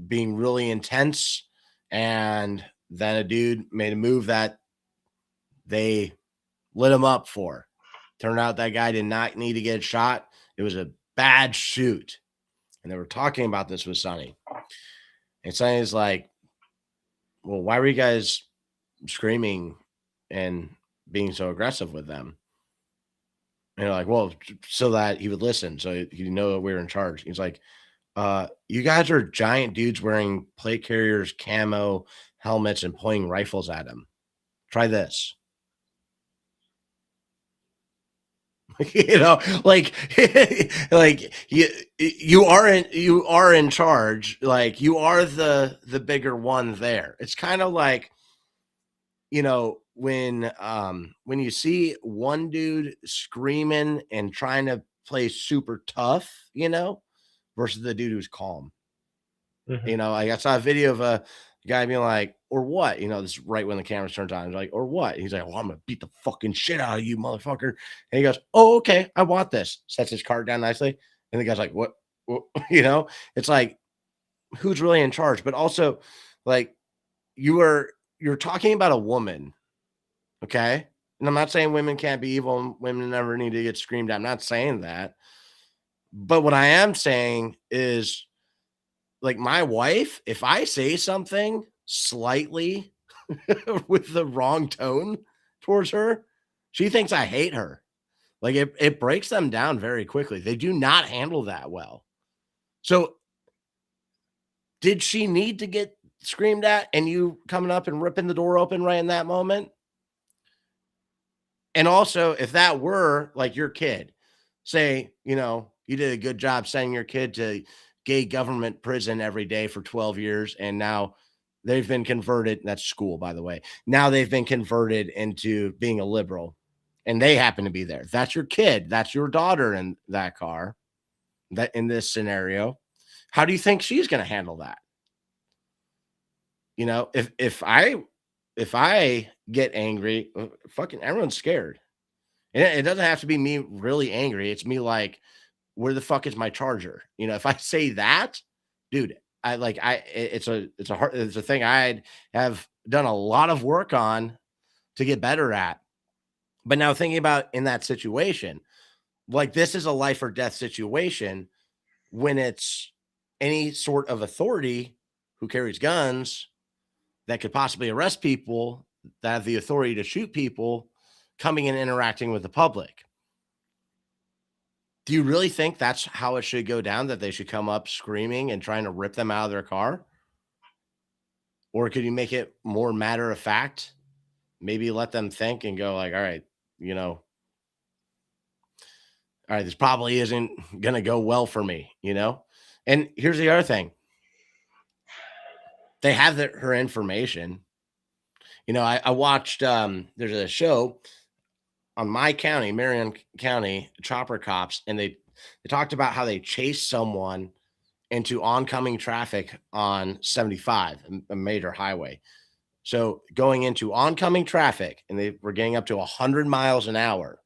[SPEAKER 1] being really intense. And then a dude made a move that they lit him up for. Turned out that guy did not need to get shot. It was a bad shoot. And they were talking about this with Sonny. And Sonny's like, well, why were you guys screaming and being so aggressive with them? And they're like, well, so that he would listen, so he know that we were in charge. He's like, you guys are giant dudes wearing plate carriers, camo helmets, and pointing rifles at him. Try this. Like like you are in charge, like you are the bigger one there. It's kind of like, when you see one dude screaming and trying to play super tough, versus the dude who's calm. Like I saw a video of a guy being like, or what? You know, this is right when the camera turns on. He's like, or what? He's like, well, I'm gonna beat the fucking shit out of you, motherfucker. And he goes, oh, okay, I want this. Sets his card down nicely. And the guy's like, what? You know, it's like, who's really in charge? But also, like, you're talking about a woman, okay? And I'm not saying women can't be evil and women never need to get screamed at. I'm not saying that. But what I am saying is, like, my wife, if I say something slightly with the wrong tone towards her, she thinks I hate her. Like, it breaks them down very quickly. They do not handle that well. So, did she need to get screamed at and you coming up and ripping the door open right in that moment? And also, if that were like your kid, say, you know, you did a good job sending your kid to gay government prison every day for 12 years, and now they've been converted. That's school, by the way. Now they've been converted into being a liberal, and they happen to be there. That's your kid. That's your daughter in that car, that in this scenario. How do you think she's going to handle that? You know, if I get angry, fucking everyone's scared. And it doesn't have to be me really angry. It's me like, where the fuck is my charger? You know, if I say that, dude, it's a thing I have done a lot of work on to get better at. But now thinking about in that situation, like this is a life or death situation when it's any sort of authority who carries guns that could possibly arrest people that have the authority to shoot people coming and interacting with the public. Do you really think that's how it should go down? That they should come up screaming and trying to rip them out of their car? Or could you make it more matter of fact? Maybe let them think and go like, all right, you know, all right, this probably isn't going to go well for me, you know? And here's the other thing. They have her information. You know, I watched, there's a show on my county, Marion County, Chopper Cops, and they talked about how they chased someone into oncoming traffic on 75, a major highway. So going into oncoming traffic, and they were getting up to 100 miles an hour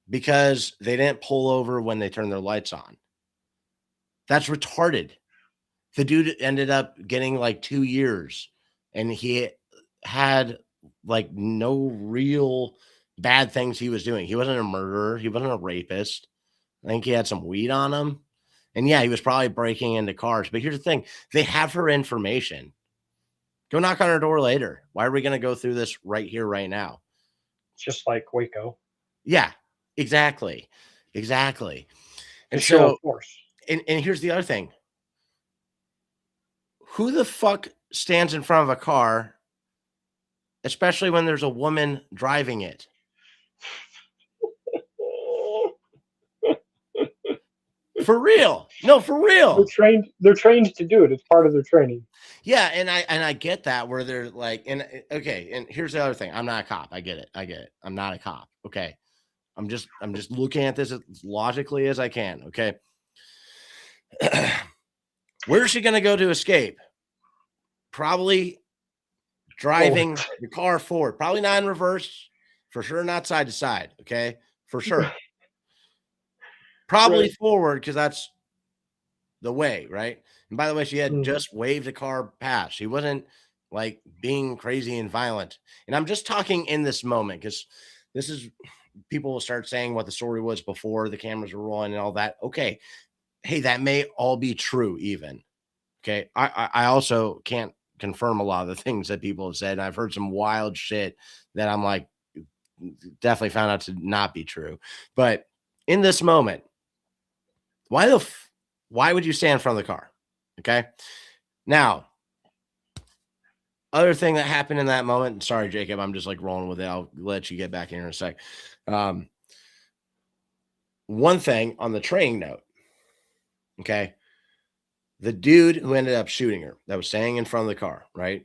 [SPEAKER 1] because they didn't pull over when they turned their lights on. That's retarded. The dude ended up getting like 2 years, and he had like no real bad things he was doing. He wasn't a murderer. He wasn't a rapist. I think he had some weed on him. And yeah, he was probably breaking into cars. But here's the thing, they have her information. Go knock on her door later. Why are we going to go through this right here, right now?
[SPEAKER 2] Just like Waco.
[SPEAKER 1] Yeah, exactly. Exactly. And
[SPEAKER 2] show
[SPEAKER 1] so,
[SPEAKER 2] of force.
[SPEAKER 1] and here's the other thing. Who the fuck stands in front of a car, especially when there's a woman driving it? For real. No, for real.
[SPEAKER 2] They're trained to do it. It's part of their training.
[SPEAKER 1] Yeah, and I get that where they're like, and okay, and here's the other thing. I'm not a cop. I get it. I'm not a cop. Okay. I'm just looking at this as logically as I can. Okay. Where is she gonna go to escape? Probably driving the car forward, probably not in reverse, for sure, not side to side. Okay, for sure. Probably forward because that's the way, right? And by the way, she had just waved a car past. She wasn't like being crazy and violent. And I'm just talking in this moment because this is people will start saying what the story was before the cameras were rolling and all that. Okay. Hey, that may all be true, even. Okay. I also can't confirm a lot of the things that people have said. And I've heard some wild shit that I'm like, definitely found out to not be true. But in this moment, why would you stand in front of the car? Okay. Now, other thing that happened in that moment. Sorry, Jacob. I'm just like rolling with it. I'll let you get back in here in a sec. One thing on the training note. Okay. The dude who ended up shooting her that was standing in front of the car, right?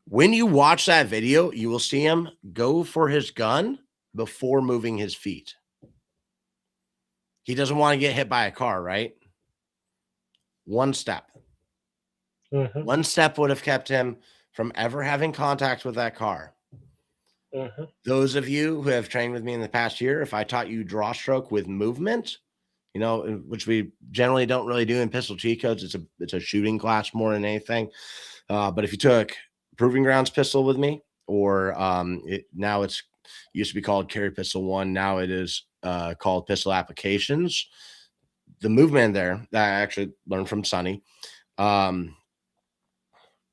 [SPEAKER 1] When you watch that video, you will see him go for his gun before moving his feet. He doesn't want to get hit by a car, right? One step.
[SPEAKER 2] Mhm.
[SPEAKER 1] One step would have kept him from ever having contact with that car.
[SPEAKER 2] Mhm.
[SPEAKER 1] Those of you who have trained with me in the past year, if I taught you draw stroke with movement, which we generally don't really do in pistol cheat codes, it's a shooting class more than anything. But if you took Proving Grounds pistol with me, or now it's used to be called Carry Pistol One, now it is called Pistol Applications. The movement there that I actually learned from Sonny, um,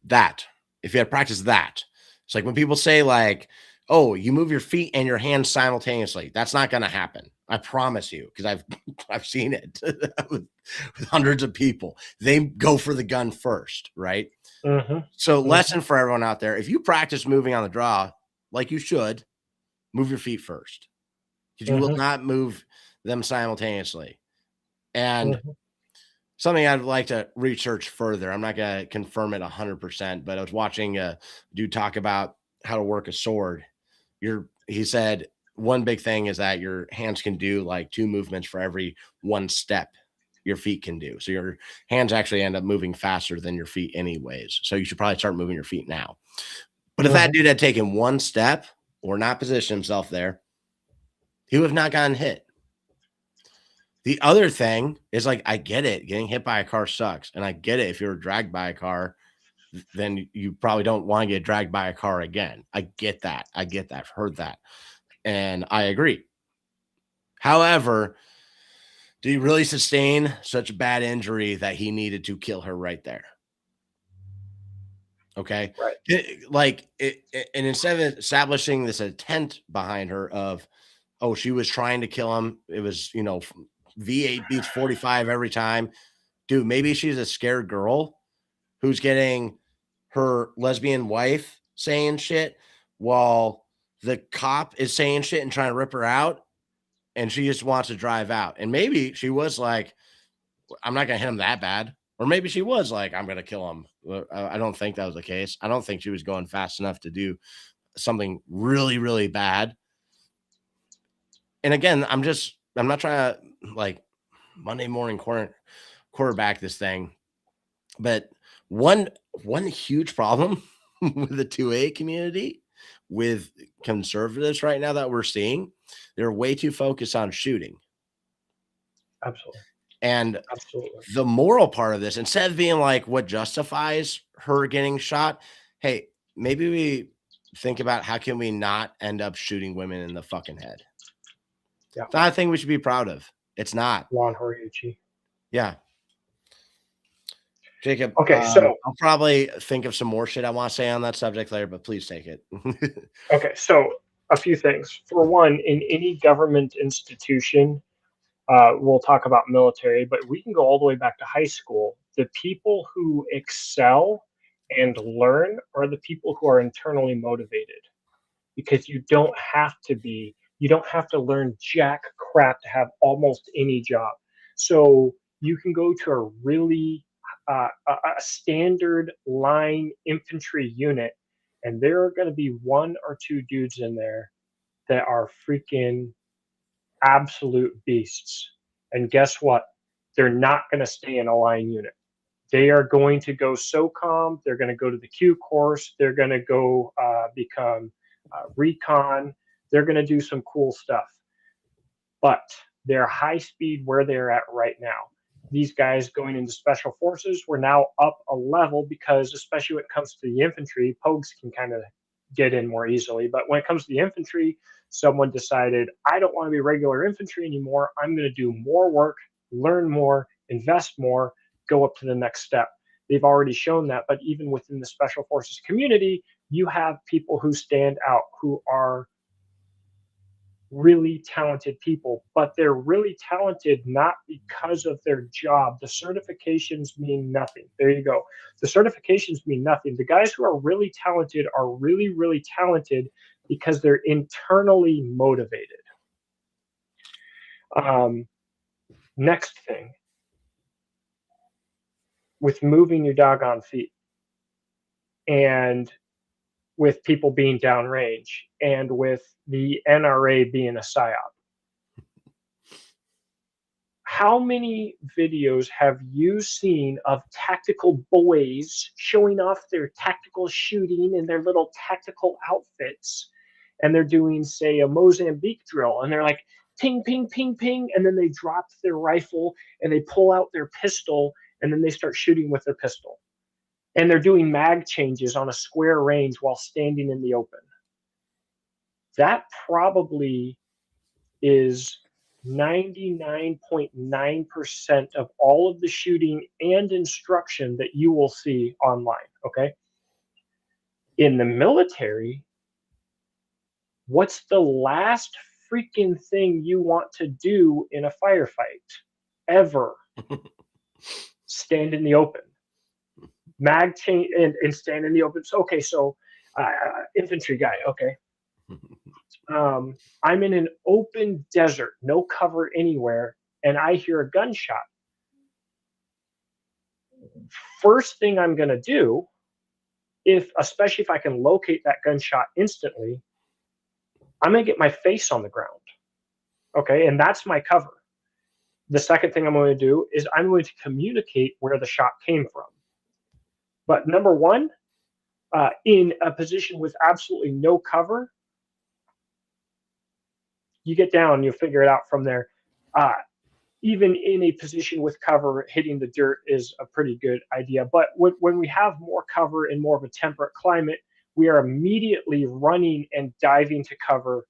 [SPEAKER 1] that if you had practiced that, it's like when people say like, "Oh, you move your feet and your hands simultaneously." That's not going to happen. I promise you, because I've seen it with hundreds of people. They go for the gun first, right?
[SPEAKER 2] Mhm.
[SPEAKER 1] So,
[SPEAKER 2] Mhm.
[SPEAKER 1] lesson for everyone out there: if you practice moving on the draw, like you should, move your feet first, because you will
[SPEAKER 2] Mhm.
[SPEAKER 1] not move them simultaneously. And
[SPEAKER 2] Mhm.
[SPEAKER 1] something I'd like to research further. I'm not going to confirm it 100%, but I was watching a dude talk about how to work a sword. He said one big thing is that your hands can do like two movements for every one step your feet can do. So your hands actually end up moving faster than your feet, anyways. So you should probably start moving your feet now. But if that
[SPEAKER 2] Mhm.
[SPEAKER 1] dude had taken one step or not positioned himself there, he would have not gotten hit. The other thing is like, I get it. Getting hit by a car sucks. And I get it. If you're dragged by a car, then you probably don't want to get dragged by a car again. I get that. I get that. I've heard that. And I agree. However, did he really sustain such a bad injury that he needed to kill her right there? Okay.
[SPEAKER 2] Right.
[SPEAKER 1] And instead of establishing this intent behind her of, oh, she was trying to kill him, it was, V8 beats 45 every time. Dude, maybe she's a scared girl who's getting her lesbian wife saying shit while the cop is saying shit and trying to rip her out, and she just wants to drive out. And maybe she was like, I'm not gonna hit him that bad. Or maybe she was like, I'm gonna kill him. I don't think that was the case. I don't think she was going fast enough to do something really, really bad. And again, I'm not trying to like Monday morning quarterback this thing. But one huge problem with the 2A community, with conservatives right now that we're seeing, they're way too focused on shooting.
[SPEAKER 2] Absolutely.
[SPEAKER 1] And
[SPEAKER 2] Absolutely.
[SPEAKER 1] the moral part of this, instead of being like what justifies her getting shot, hey, maybe we think about how can we not end up shooting women in the fucking head.
[SPEAKER 2] Yeah.
[SPEAKER 1] It's not a thing we should be proud of. It's not.
[SPEAKER 2] Ron Horiuchi.
[SPEAKER 1] Yeah. Jacob,
[SPEAKER 2] Okay, so
[SPEAKER 1] I'll probably think of some more shit I want to say on that subject later, but please take it.
[SPEAKER 2] okay, so a few things. For one, in any government institution, we'll talk about military, but we can go all the way back to high school. The people who excel and learn are the people who are internally motivated, because you don't have to learn jack crap to have almost any job. So you can go to a really a standard line infantry unit, and there are going to be one or two dudes in there that are freaking absolute beasts. And guess what? They're not going to stay in a line unit. They are going to go SOCOM. They're going to go to the Q course. They're going to go become recon. They're going to do some cool stuff. But they're high speed where they're at right now. These guys going into special forces, we're now up a level, because especially when it comes to the infantry, pogues can kind of get in more easily. But when it comes to the infantry, someone decided, I don't want to be regular infantry anymore. I'm going to do more work, learn more, invest more, go up to the next step. They've already shown that. But even within the special forces community, you have people who stand out, who are really talented people, but they're really talented not because of their job. The certifications mean nothing. There you go. The certifications mean nothing. The guys who are really talented are really, really talented because they're internally motivated. Um, Next thing, with moving your doggone feet, and with people being downrange, and with the NRA being a psyop, How many videos have you seen of tactical boys showing off their tactical shooting and their little tactical outfits? And they're doing, say, a Mozambique drill, and they're like, ping, ping, ping, ping, and then they drop their rifle and they pull out their pistol, and then they start shooting with their pistol. And they're doing mag changes on a square range while standing in the open. That probably is 99.9% of all of the shooting and instruction that you will see online. Okay. In the military, what's the last freaking thing you want to do in a firefight ever? Stand in the open. Mag change and stand in the open. So, okay, so infantry guy. Okay. I'm in an open desert, no cover anywhere, and I hear a gunshot. First thing I'm going to do, especially if I can locate that gunshot instantly, I'm going to get my face on the ground. Okay, and that's my cover. The second thing I'm going to do is I'm going to communicate where the shot came from. But number one, in a position with absolutely no cover, you get down, you'll figure it out from there. Even in a position with cover, hitting the dirt is a pretty good idea. But when we have more cover in more of a temperate climate, we are immediately running and diving to cover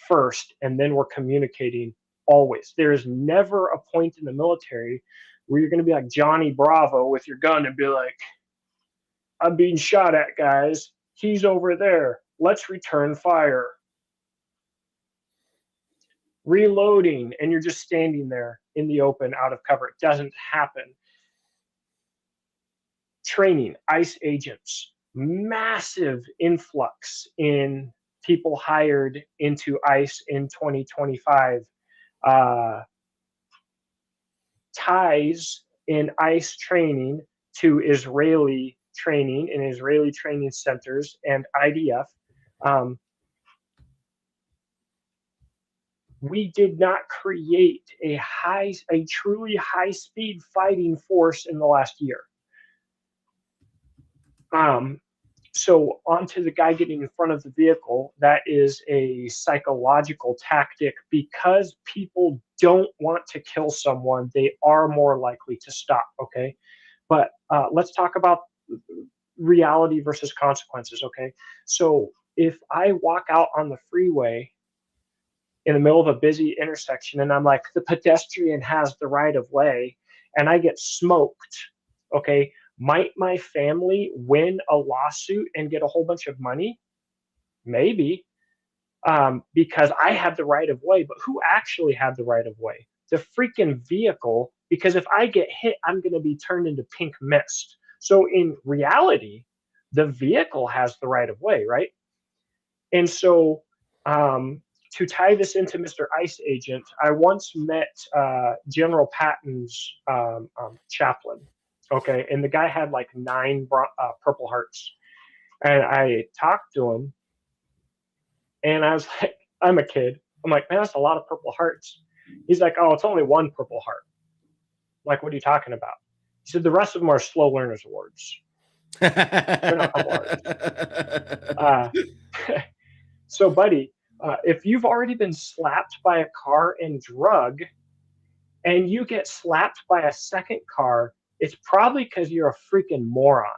[SPEAKER 2] first, and then we're communicating always. There is never a point in the military where you're going to be like Johnny Bravo with your gun and be like, I'm being shot at, guys. He's over there. Let's return fire. Reloading, and you're just standing there in the open out of cover. It doesn't happen. Training, ICE agents, massive influx in people hired into ICE in 2025. Ties in ICE training to Israeli training in Israeli training centers and IDF. We did not create a truly high-speed fighting force in the last year. So onto the guy getting in front of the vehicle, that is a psychological tactic. Because people don't want to kill someone, they are more likely to stop, okay? But let's talk about reality versus consequences, okay? So if I walk out on the freeway in the middle of a busy intersection and I'm like, the pedestrian has the right of way, and I get smoked, okay, might my family win a lawsuit and get a whole bunch of money? Maybe, because I had the right of way. But who actually had the right of way? The freaking vehicle, because if I get hit, I'm going to be turned into pink mist. So in reality, the vehicle has the right of way, right? And so to tie this into Mr. Ice Agent, I once met General Patton's chaplain. Okay, and the guy had like 9 Purple Hearts, and I talked to him, and I was like, I'm a kid. I'm like, man, that's a lot of Purple Hearts. He's like, oh, it's only 1 Purple Heart. I'm like, what are you talking about? He said, the rest of them are slow learners awards. They're not Purple Hearts. So, buddy, if you've already been slapped by a car and drug, and you get slapped by a second car, it's probably because you're a freaking moron.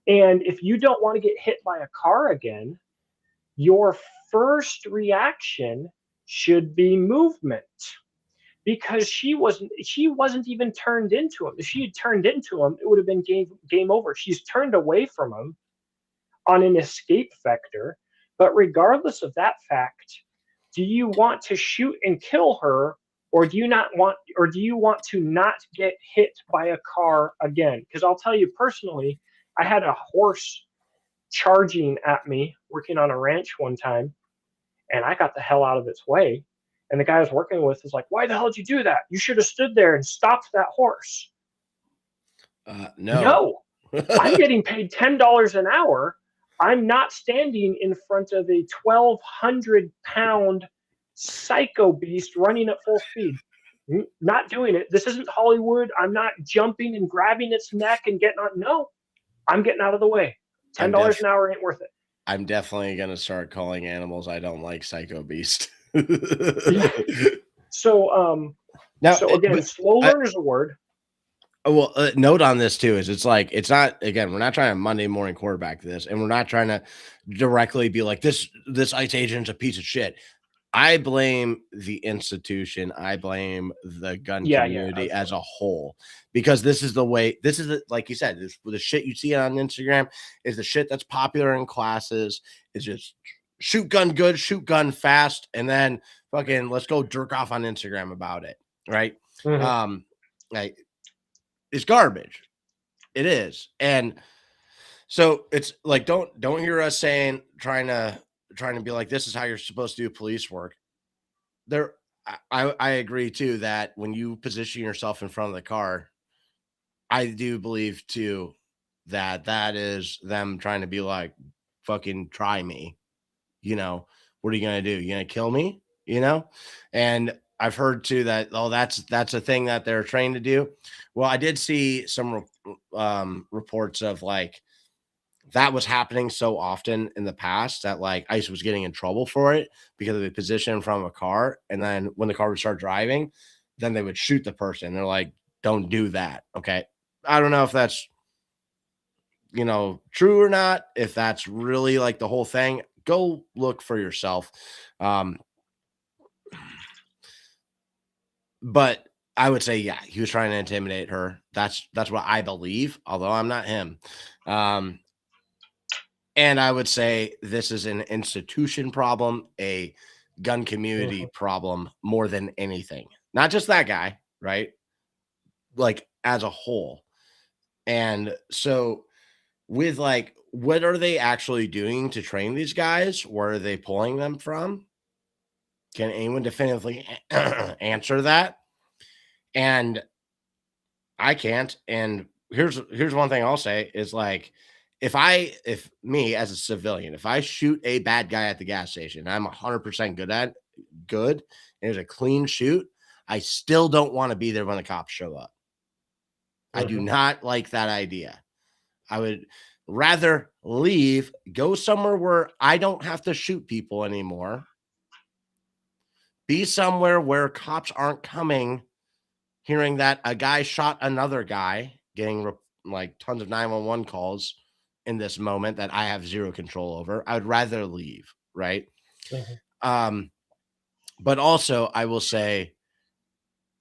[SPEAKER 2] And if you don't want to get hit by a car again, your first reaction should be movement. Because she wasn't even turned into him. If she had turned into him, it would have been game over. She's turned away from him on an escape vector. But regardless of that fact, do you want to shoot and kill her, or do you want to not get hit by a car again? Because I'll tell you personally, I had a horse charging at me working on a ranch one time, and I got the hell out of its way. And the guy I was working with was like, why the hell did you do that? You should have stood there and stopped that horse. No. I'm getting paid $10 an hour. I'm not standing in front of a 1,200-pound psycho beast running at full speed. Not doing it. This isn't Hollywood. I'm not jumping and grabbing its neck and getting on. No, I'm getting out of the way.
[SPEAKER 1] I'm
[SPEAKER 2] $10 an hour ain't worth it.
[SPEAKER 1] I'm definitely gonna start calling animals I don't like Psycho Beast.
[SPEAKER 2] Yeah. So,
[SPEAKER 1] Now,
[SPEAKER 2] so again,
[SPEAKER 1] but
[SPEAKER 2] slow
[SPEAKER 1] I,
[SPEAKER 2] learner's a word.
[SPEAKER 1] well, note on this too is it's like it's not again. We're not trying to Monday morning quarterback this, and we're not trying to directly be like this ICE agent's a piece of shit. I blame the institution. I blame the gun
[SPEAKER 2] Yeah, yeah,
[SPEAKER 1] community as
[SPEAKER 2] absolutely.
[SPEAKER 1] a whole because this is the way. This is like you said. The shit you see on Instagram is the shit that's popular in classes. It's just shoot gun good, shoot gun fast, and then fucking let's go jerk off on Instagram about it. Right?
[SPEAKER 2] Mhm.
[SPEAKER 1] Um, like it's garbage. It is, and so it's like don't hear us saying trying to be like this is how you're supposed to do police work there. I agree too that when you position yourself in front of the car, I do believe too that that is them trying to be like, fucking try me. You know, what are you gonna do? You gonna kill me? You know? And I've heard too that oh that's a thing that they're trained to do. Well, I did see some reports of like that was happening so often in the past that like ICE was getting in trouble for it because of the position from a car. And then when the car would start driving, then they would shoot the person. They're like, don't do that. Okay. I don't know if that's, true or not. If that's really like the whole thing, go look for yourself. Um, but I would say, yeah, he was trying to intimidate her. That's what I believe, although I'm not him. Um, And I would say this is an institution problem, a gun community
[SPEAKER 2] Mhm.
[SPEAKER 1] problem more than anything. Not just that guy, right? Like as a whole. And so with like what are they actually doing to train these guys? Where are they pulling them from? Can anyone definitively answer that? And I can't. And here's one thing I'll say is like if me as a civilian, if I shoot a bad guy at the gas station, I'm 100% good, and it's a clean shoot, I still don't want to be there when the cops show up. I do
[SPEAKER 2] Mhm.
[SPEAKER 1] not like that idea. I would rather leave, go somewhere where I don't have to shoot people anymore, be somewhere where cops aren't coming hearing that a guy shot another guy, getting like tons of 911 calls in this moment that I have zero control over. I would rather leave, right?
[SPEAKER 2] Mhm.
[SPEAKER 1] Um, but also, I will say,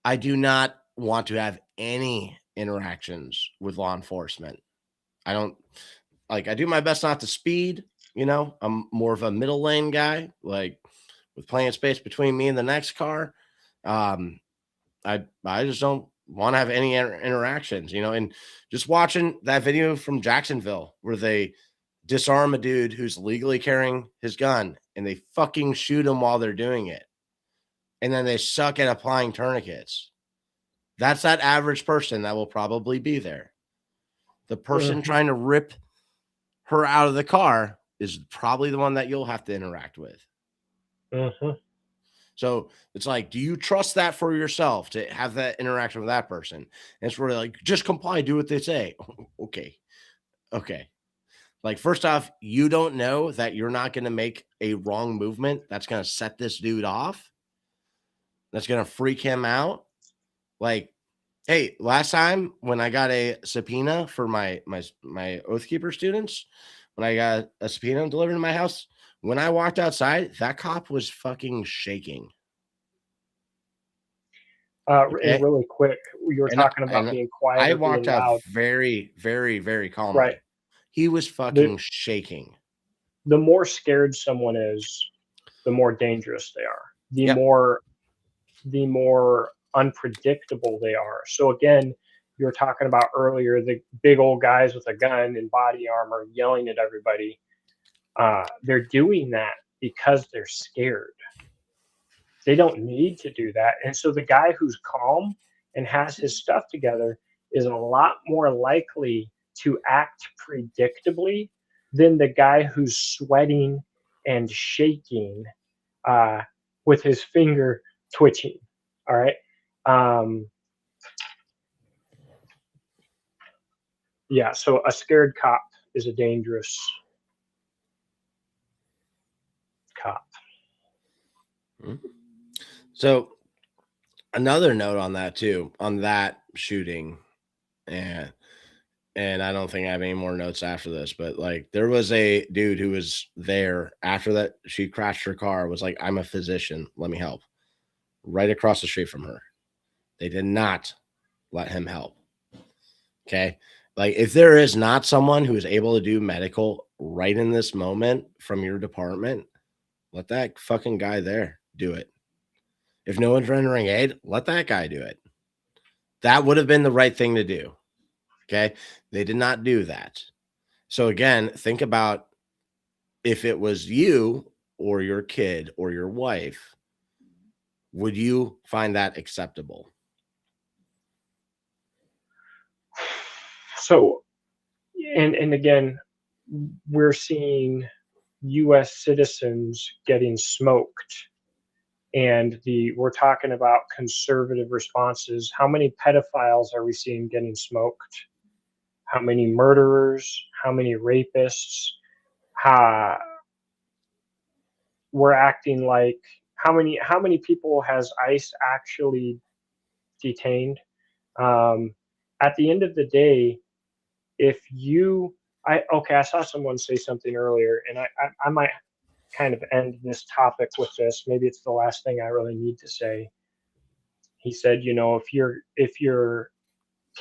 [SPEAKER 1] I do not want to have any interactions with law enforcement. I don't I do my best not to speed, I'm more of a middle lane guy, like with plenty of space between me and the next car. Um, I just don't want to have any interactions, and just watching that video from Jacksonville where they disarm a dude who's legally carrying his gun and they fucking shoot him while they're doing it. And then they suck at applying tourniquets. That's that average person that will probably be there. The person
[SPEAKER 2] Mhm.
[SPEAKER 1] trying to rip her out of the car is probably the one that you'll have to interact with.
[SPEAKER 2] Mhm.
[SPEAKER 1] So it's like, do you trust that for yourself to have that interaction with that person? And it's really like, just comply, do what they say. Okay. Okay. Like, first off, you don't know that you're not going to make a wrong movement that's going to set this dude off, that's going to freak him out. Like, hey, last time when I got a subpoena for my Oathkeeper students, when I got a subpoena delivered to my house, when I walked outside, that cop was fucking shaking.
[SPEAKER 2] And
[SPEAKER 1] Okay.
[SPEAKER 2] really quick, you were
[SPEAKER 1] And
[SPEAKER 2] talking about being quiet
[SPEAKER 1] I
[SPEAKER 2] or being
[SPEAKER 1] walked out
[SPEAKER 2] loud.
[SPEAKER 1] very, very, very
[SPEAKER 2] Right.
[SPEAKER 1] calmly. He was
[SPEAKER 2] The
[SPEAKER 1] fucking shaking.
[SPEAKER 2] the more scared someone is, the more dangerous they are.
[SPEAKER 1] Yep.
[SPEAKER 2] The more unpredictable they are. So again, you were talking about earlier the big old guys with a gun and body armor yelling at everybody. They're doing that because they're scared. They don't need to do that. And so the guy who's calm and has his stuff together is a lot more likely to act predictably than the guy who's sweating and shaking uh, with his finger twitching. All right. Yeah, so a scared cop is a dangerous cop.
[SPEAKER 1] So another note on that too, on that shooting, and I don't think I have any more notes after this, but like there was a dude who was there after that she crashed her car, was like, I'm a physician, let me help. Right across the street from her. They did not let him help. Okay. Like if there is not someone who is able to do medical right in this moment from your department, let that fucking guy there do it. If no one's rendering aid, let that guy do it. That would have been the right thing to do. Okay. They did not do that. So again, think about if it was you or your kid or your wife, would you find that acceptable?
[SPEAKER 2] So, and again, we're seeing U.S. citizens getting smoked, and we're talking about conservative responses. How many pedophiles are we seeing getting smoked? How many murderers? How many rapists? How, we're acting like how many people has ICE actually detained? Um, at the end of the day, if you I saw someone say something earlier, and I might kind of end this topic with this. Maybe it's the last thing I really need to say. He said, if you're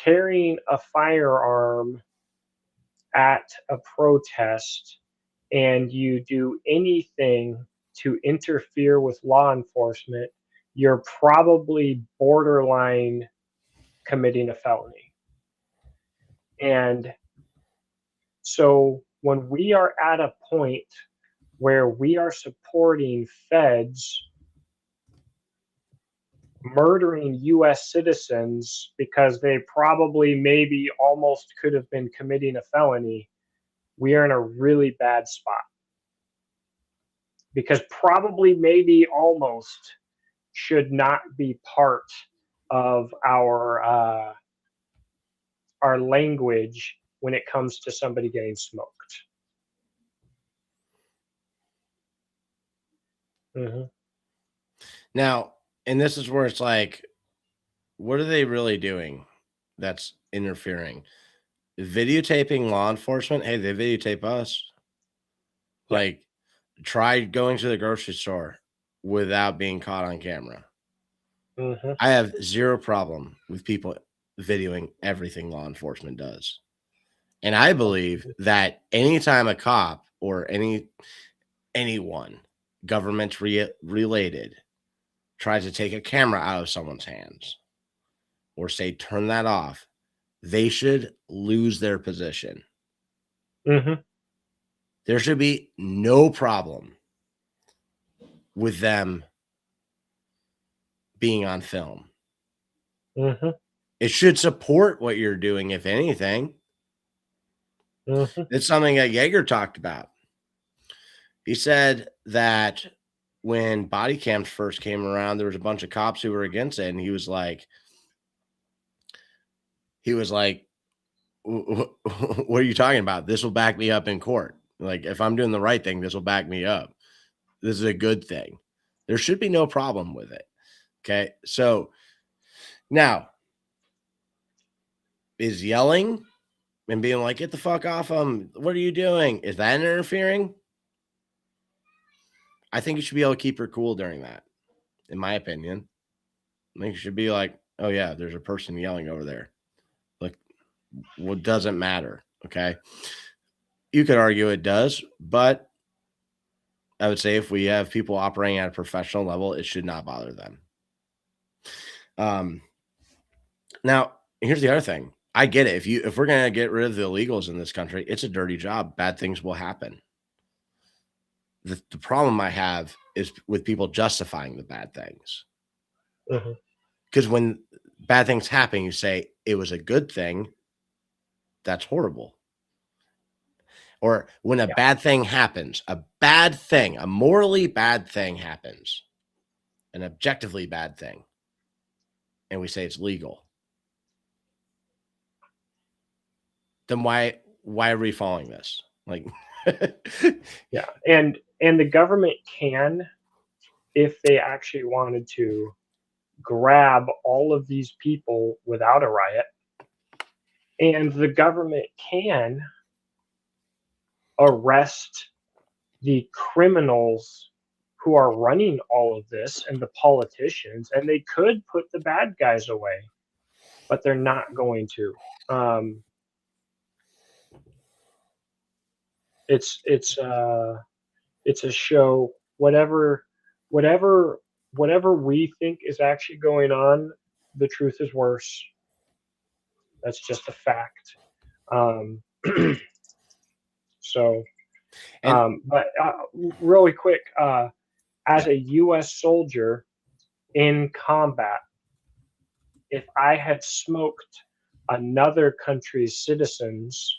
[SPEAKER 2] carrying a firearm at a protest and you do anything to interfere with law enforcement, you're probably borderline committing a felony. And so when we are at a point where we are supporting feds murdering US citizens because they probably maybe almost could have been committing a felony, we are in a really bad spot. Because probably, maybe, almost should not be part of our language when it comes to somebody getting smoked. Mm-hmm.
[SPEAKER 1] Now, and this is where it's like, what are they really doing that's interfering? Videotaping law enforcement? Hey, they videotape us.
[SPEAKER 2] Yeah.
[SPEAKER 1] Like, try going to the grocery store without being caught on camera.
[SPEAKER 2] Mm-hmm.
[SPEAKER 1] I have zero problem with people videoing everything law enforcement does. And I believe that anytime a cop or anyone government related tries to take a camera out of someone's hands or say turn that off, they should lose their position.
[SPEAKER 2] Mm-hmm.
[SPEAKER 1] There should be no problem with them being on film.
[SPEAKER 2] Mm-hmm.
[SPEAKER 1] It should support what you're doing, if anything.
[SPEAKER 2] Mm-hmm.
[SPEAKER 1] It's something that Yeager talked about. He said that when body cams first came around, there was a bunch of cops who were against it, and he was like, what are you talking about? This will back me up in court. Like, if I'm doing the right thing, this will back me up. This is a good thing. There should be no problem with it. Okay. So now, is yelling and being like, get the fuck off them, what are you doing? Is that interfering? I think you should be able to keep your cool during that, in my opinion. I think you should be like, oh, yeah, there's a person yelling over there. Like, what doesn't matter? Okay. You could argue it does, but I would say if we have people operating at a professional level, it should not bother them. Now, here's the other thing. I get it. If we're gonna get rid of the illegals in this country, it's a dirty job. Bad things will happen. The problem I have is with people justifying the bad things.
[SPEAKER 2] Mm-hmm.
[SPEAKER 1] Because when bad things happen, you say it was a good thing. That's horrible. Or when a
[SPEAKER 2] Yeah.
[SPEAKER 1] bad thing happens, a bad thing, a morally bad thing happens, an objectively bad thing. and we say it's legal, then why are we following this? Like,
[SPEAKER 2] Yeah, and the government can, if they actually wanted to, grab all of these people without a riot, and the government can arrest the criminals who are running all of this and the politicians, and they could put the bad guys away, but they're not going to. Um, it's it's uh, it's a show. Whatever, whatever we think is actually going on, the truth is worse. That's just a fact. Um, so,
[SPEAKER 1] and
[SPEAKER 2] but really quick, as
[SPEAKER 1] yeah,
[SPEAKER 2] a U.S. soldier in combat, if I had smoked another country's citizens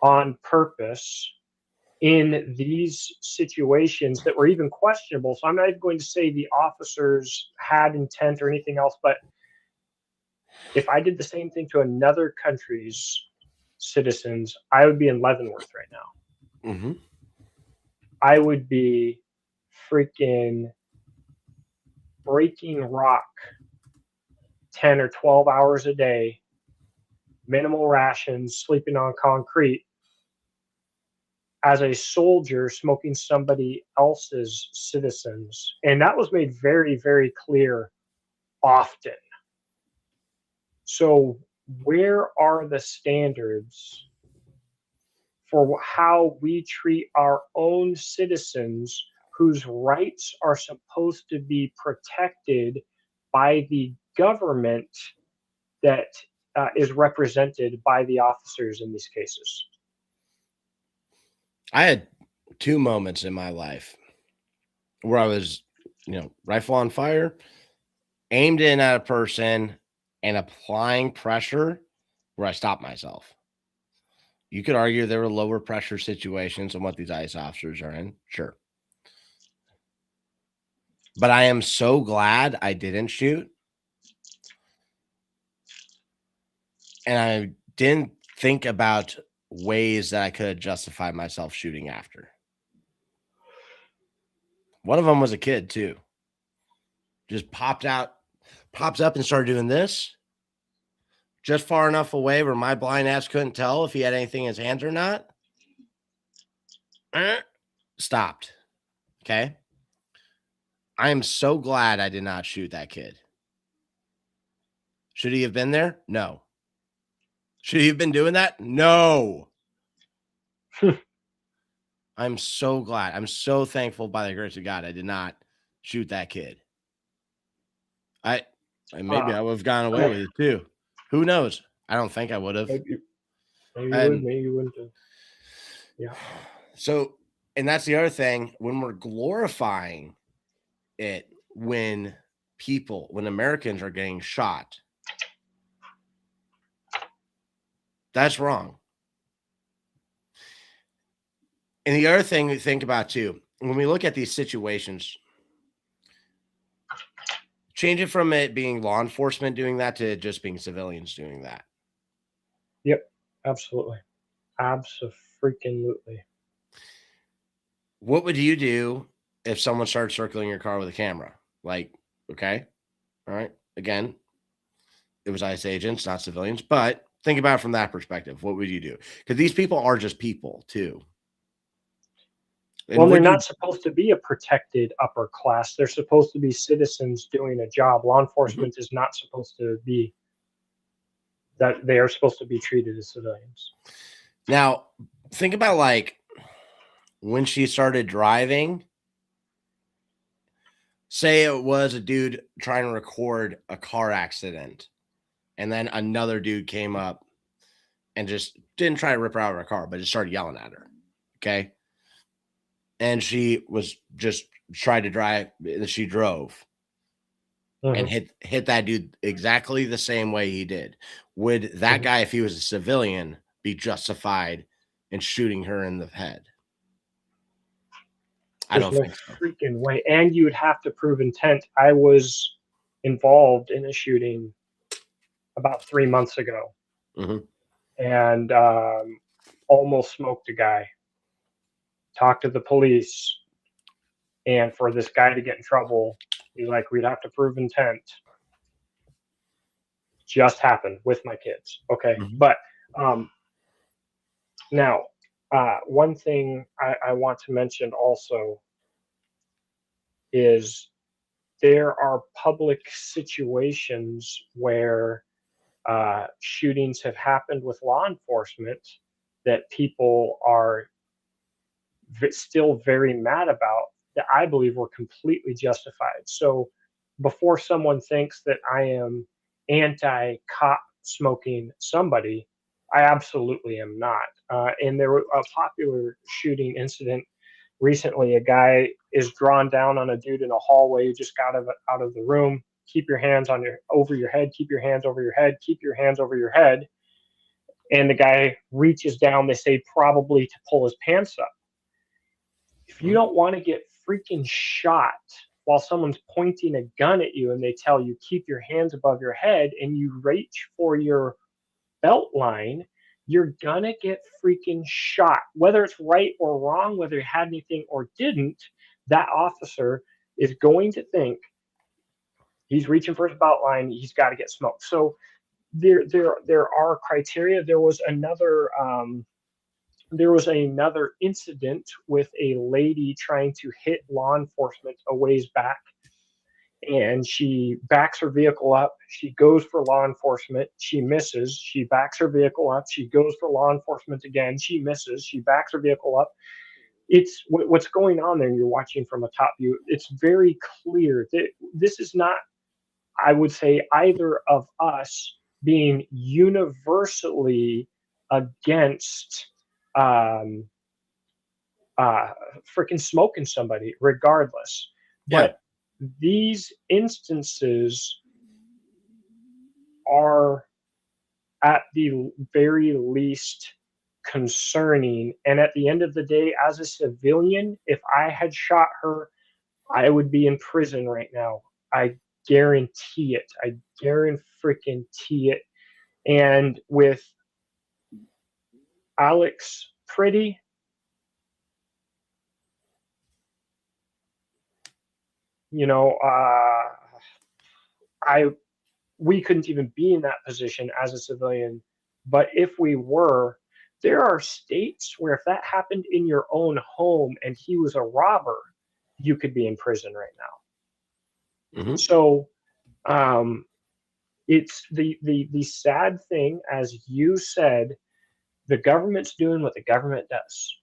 [SPEAKER 2] on purpose in these situations that were even questionable, so I'm not even going to say the officers had intent or anything else, but if I did the same thing to another country's citizens, I would be in Leavenworth right now.
[SPEAKER 1] mm-hmm.
[SPEAKER 2] I would be freaking breaking rock 10 or 12 hours a day, minimal rations, sleeping on concrete, as a soldier smoking somebody else's citizens. And that was made very, very clear often. So, where are the standards for how we treat our own citizens whose rights are supposed to be protected by the government that is represented by the officers in these cases?
[SPEAKER 1] I had 2 moments in my life where I was, rifle on fire, aimed in at a person, and applying pressure where I stopped myself. You could argue there were lower pressure situations than what these ICE officers are in, sure. But I am so glad I didn't shoot, and I didn't think about ways that I could have justified myself shooting after. One of them was a kid too. Just pops up and started doing this just far enough away where my blind ass couldn't tell if he had anything in his hands or not. Stopped. Okay. I am so glad I did not shoot that kid. Should he have been there? No. Should he have been doing that? No. I'm so glad. I'm so thankful by the grace of God I did not shoot that kid. Maybe I would have gone away with it too. Who knows? I don't think I would have.
[SPEAKER 2] Maybe you would,
[SPEAKER 1] And
[SPEAKER 2] maybe you wouldn't. Yeah.
[SPEAKER 1] so, and that's the other thing when we're glorifying it, when Americans are getting shot, that's wrong. And the other thing we think about too, when we look at these situations, change it from it being law enforcement doing that to just being civilians doing that.
[SPEAKER 2] Yep. Absolutely. Abso-freaking-lutely.
[SPEAKER 1] What would you do if someone started circling your car with a camera? Like, okay, all right. Again, it was ICE agents, not civilians, but think about it from that perspective. What would you do? Because these people are just people too. And
[SPEAKER 2] Well, they're not supposed to be a protected upper class. They're supposed to be citizens doing a job. Law enforcement is not supposed to be that. They are supposed to be treated as civilians.
[SPEAKER 1] Now, think about like when she started driving. Say it was a dude trying to record a car accident, and then another dude came up and just didn't try to rip her out of her car, but just started yelling at her. Okay. And she was just tried to drive. She drove and hit that dude exactly the same way he did. Would that guy, if he was a civilian, be justified in shooting her in the head? I
[SPEAKER 2] There's
[SPEAKER 1] don't
[SPEAKER 2] no
[SPEAKER 1] think so.
[SPEAKER 2] freaking way. And you would have to prove intent. I was involved in a shooting about 3 months ago, and almost smoked a guy. Talked to the police, and for this guy to get in trouble, he's like, we'd have to prove intent. Just happened with my kids. Okay. But now, one thing I want to mention also is there are public situations where shootings have happened with law enforcement that people are still very mad about, that I believe were completely justified. So before someone thinks that I am anti cop smoking somebody, I absolutely am not. And there was a popular shooting incident recently. A guy is drawn down on a dude in a hallway, just got out of the room. Keep your hands on your over your head. Keep your hands over your head. Keep your hands over your head. And the guy reaches down. They say probably to pull his pants up. If you don't want to get freaking shot while someone's pointing a gun at you and they tell you keep your hands above your head and you reach for your belt line, you're gonna get freaking shot. Whether it's right or wrong, whether you had anything or didn't, that officer is going to think he's reaching for his belt line, he's got to get smoked. So there are criteria. There was another incident with a lady trying to hit law enforcement a ways back, and she backs her vehicle up. She goes for law enforcement. She misses. She backs her vehicle up. She goes for law enforcement again. She misses. She backs her vehicle up. It's what's going on there. And you're watching from a top view. It's very clear that this is not, I would say, either of us being universally against freaking smoking somebody regardless. But these instances are at the very least concerning. And at the end of the day, as a civilian, if I had shot her, I would be in prison right now. I guarantee it. I guarantee it. And with Alex Pretty, you know, we couldn't even be in that position as a civilian. But if we were, there are states where if that happened in your own home and he was a robber, you could be in prison right now. So it's the sad thing, as you said, the government's doing what the government does.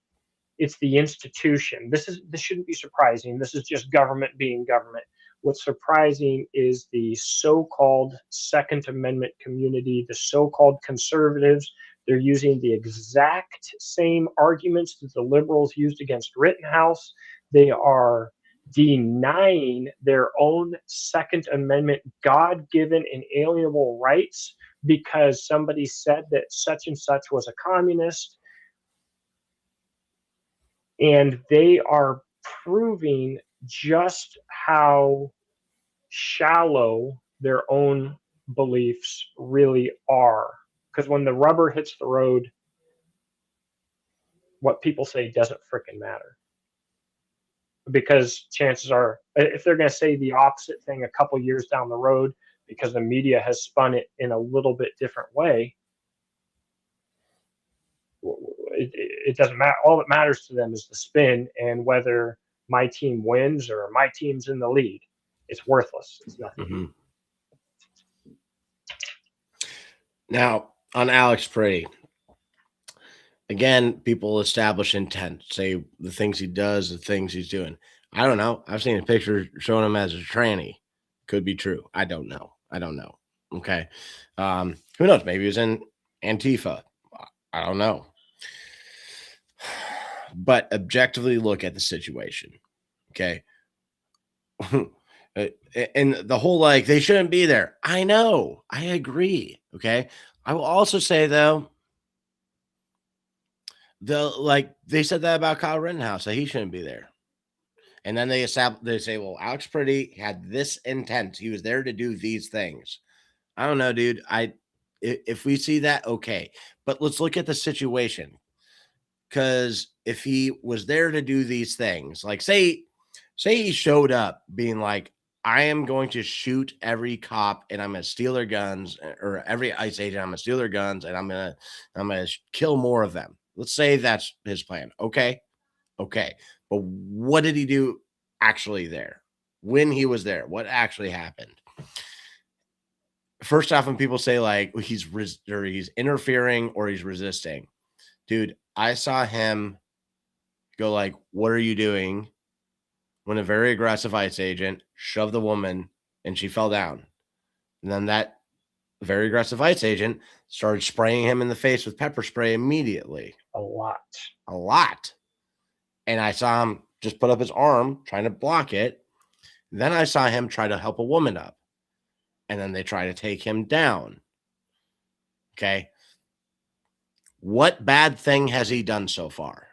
[SPEAKER 2] It's the institution. This shouldn't be surprising. This is just government being government. What's surprising is the so-called Second Amendment community, the so-called conservatives. They're using the exact same arguments that the liberals used against Rittenhouse. They are denying their own Second Amendment God-given inalienable rights because somebody said that such and such was a communist. And they are proving just how shallow their own beliefs really are. Because when the rubber hits the road, what people say doesn't freaking matter. Because chances are, if they're going to say the opposite thing a couple years down the road, because the media has spun it in a little bit different way, it doesn't matter. All that matters to them is the spin, and whether my team wins or my team's in the lead, it's worthless. It's nothing.
[SPEAKER 1] Now, on Alex Pretty, again, people establish intent, say the things he does, the things he's doing. I don't know. I've seen a picture showing him as a tranny. Could be true. I don't know. Okay. Who knows? Maybe he was in Antifa. I don't know. But objectively look at the situation. Okay. And the whole, like, they shouldn't be there. I know. I agree. Okay. I will also say, though, they said that about Kyle Rittenhouse, that he shouldn't be there. And then they say, well, Alex Pretty had this intent. He was there to do these things. I don't know, dude. If we see that, okay. But let's look at the situation. Because if he was there to do these things, like say he showed up being like, I am going to shoot every cop and I'm going to steal their guns, or every ICE agent, I'm going to steal their guns and I'm going to kill more of them. Let's say that's his plan. Okay. Okay. But what did he do actually there? When he was there, what actually happened? First off, when people say like he's interfering or he's resisting, dude, I saw him go like, "What are you doing?" when a very aggressive ICE agent shoved the woman and she fell down. And then that very aggressive ICE agent started spraying him in the face with pepper spray immediately.
[SPEAKER 2] A lot.
[SPEAKER 1] A lot. And I saw him just put up his arm trying to block it. Then I saw him try to help a woman up. And then they try to take him down. Okay. What bad thing has he done so far?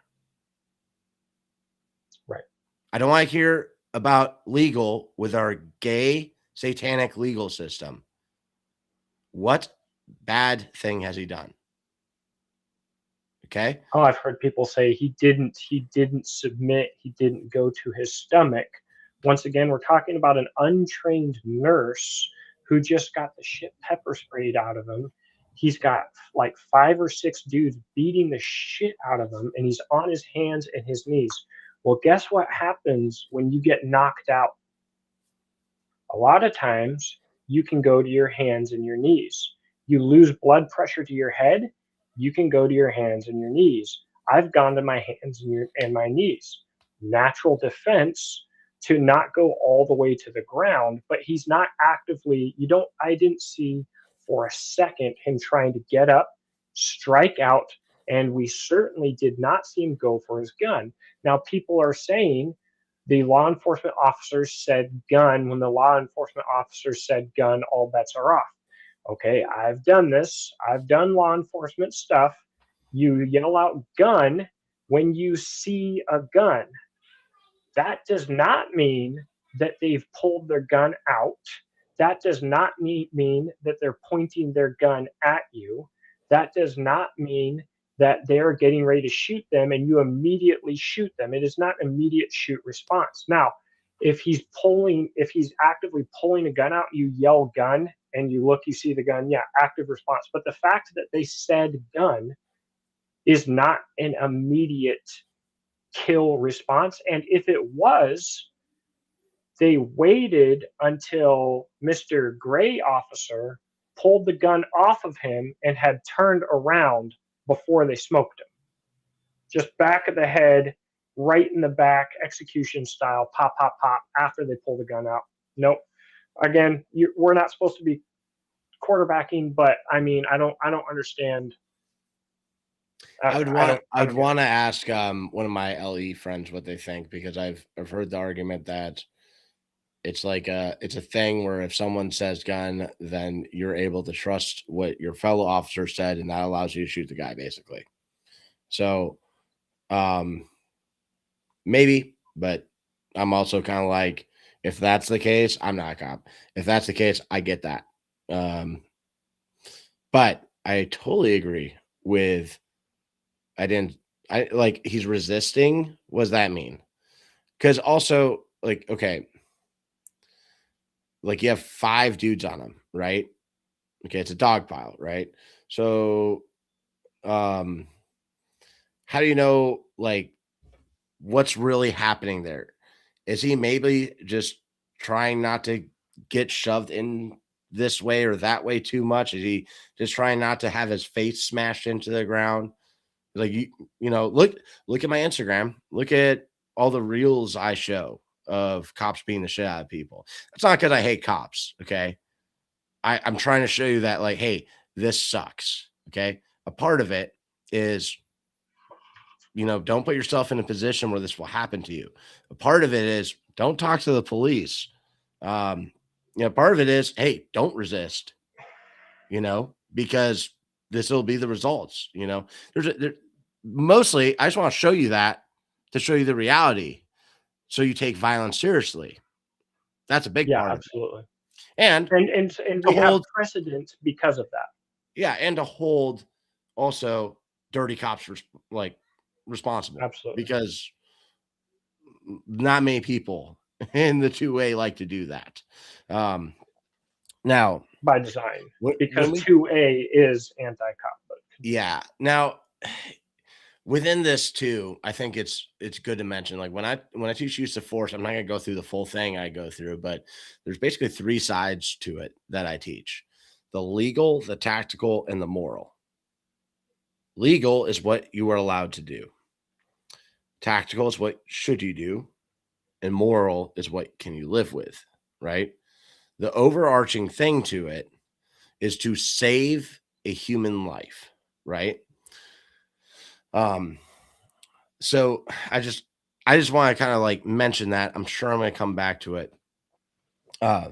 [SPEAKER 2] Right.
[SPEAKER 1] I don't want to hear about legal with our gay satanic legal system. What bad thing has he done? Okay.
[SPEAKER 2] Oh, I've heard people say he didn't submit, he didn't go to his stomach. Once again, we're talking about an untrained nurse who just got the shit pepper sprayed out of him. He's got like 5 or 6 dudes beating the shit out of him, and he's on his hands and his knees. Well, guess what happens when you get knocked out? A lot of times you can go to your hands and your knees. You lose blood pressure to your head, you can go to your hands and your knees. I've gone to my hands and my knees. Natural defense to not go all the way to the ground, but he's not actively, I didn't see for a second him trying to get up, strike out, and we certainly did not see him go for his gun. Now, people are saying the law enforcement officers said gun. When the law enforcement officers said gun, all bets are off. Okay, I've done this. I've done law enforcement stuff. You yell out gun when you see a gun. That does not mean that they've pulled their gun out. That does not mean that they're pointing their gun at you. That does not mean that they're getting ready to shoot them and you immediately shoot them. It is not immediate shoot response. Now, if he's actively pulling a gun out, you yell gun and you look, you see the gun, yeah, active response. But the fact that they said gun is not an immediate kill response. And if it was, they waited until Mr. Gray officer pulled the gun off of him and had turned around before they smoked him. Just back of the head, right in the back, execution style, pop, pop, pop, after they pull the gun out. Nope. Again, we're not supposed to be quarterbacking, but I mean, I don't understand.
[SPEAKER 1] I would want to ask one of my LE friends what they think, because I've heard the argument that it's like it's a thing where if someone says gun, then you're able to trust what your fellow officer said, and that allows you to shoot the guy, basically. So maybe, but I'm also kind of like, if that's the case, I'm not a cop. If that's the case, I get that. But I totally agree with, he's resisting. What does that mean? Because also, like, okay, like you have 5 dudes on him, right? Okay, it's a dog pile, right? So how do you know like what's really happening there? Is he maybe just trying not to get shoved in this way or that way too much? Is he just trying not to have his face smashed into the ground? Like you know, look at my Instagram. Look at all the reels I show of cops beating the shit out of people. It's not because I hate cops. Okay. I'm trying to show you that, like, hey, this sucks. Okay. A part of it is, you know, don't put yourself in a position where this will happen to you. A part of it is don't talk to the police. You know, part of it is, hey, don't resist, you know, because this will be the results. You know, mostly I just want to show you that, to show you the reality. so you take violence seriously. That's a big
[SPEAKER 2] Yeah,
[SPEAKER 1] part of it.
[SPEAKER 2] absolutely.
[SPEAKER 1] And
[SPEAKER 2] And
[SPEAKER 1] to
[SPEAKER 2] we have
[SPEAKER 1] hold,
[SPEAKER 2] precedent because of that.
[SPEAKER 1] yeah, and to hold also dirty cops like responsible,
[SPEAKER 2] Absolutely.
[SPEAKER 1] because not many people in the 2A like to do that. Um, now,
[SPEAKER 2] By design,
[SPEAKER 1] when
[SPEAKER 2] because
[SPEAKER 1] we,
[SPEAKER 2] 2A is anti-cop, but continue.
[SPEAKER 1] yeah, now within this too, I think it's good to mention, like when I teach use of force, I'm not gonna go through the full thing I go through, but there's basically three sides to it that I teach: the legal, the tactical, and the moral. Legal is what you are allowed to do. Tactical is what should you do, and moral is what can you live with, right? The overarching thing to it is to save a human life, right? Um, so I just want to kind of like mention that. I'm sure I'm going to come back to it. Uh,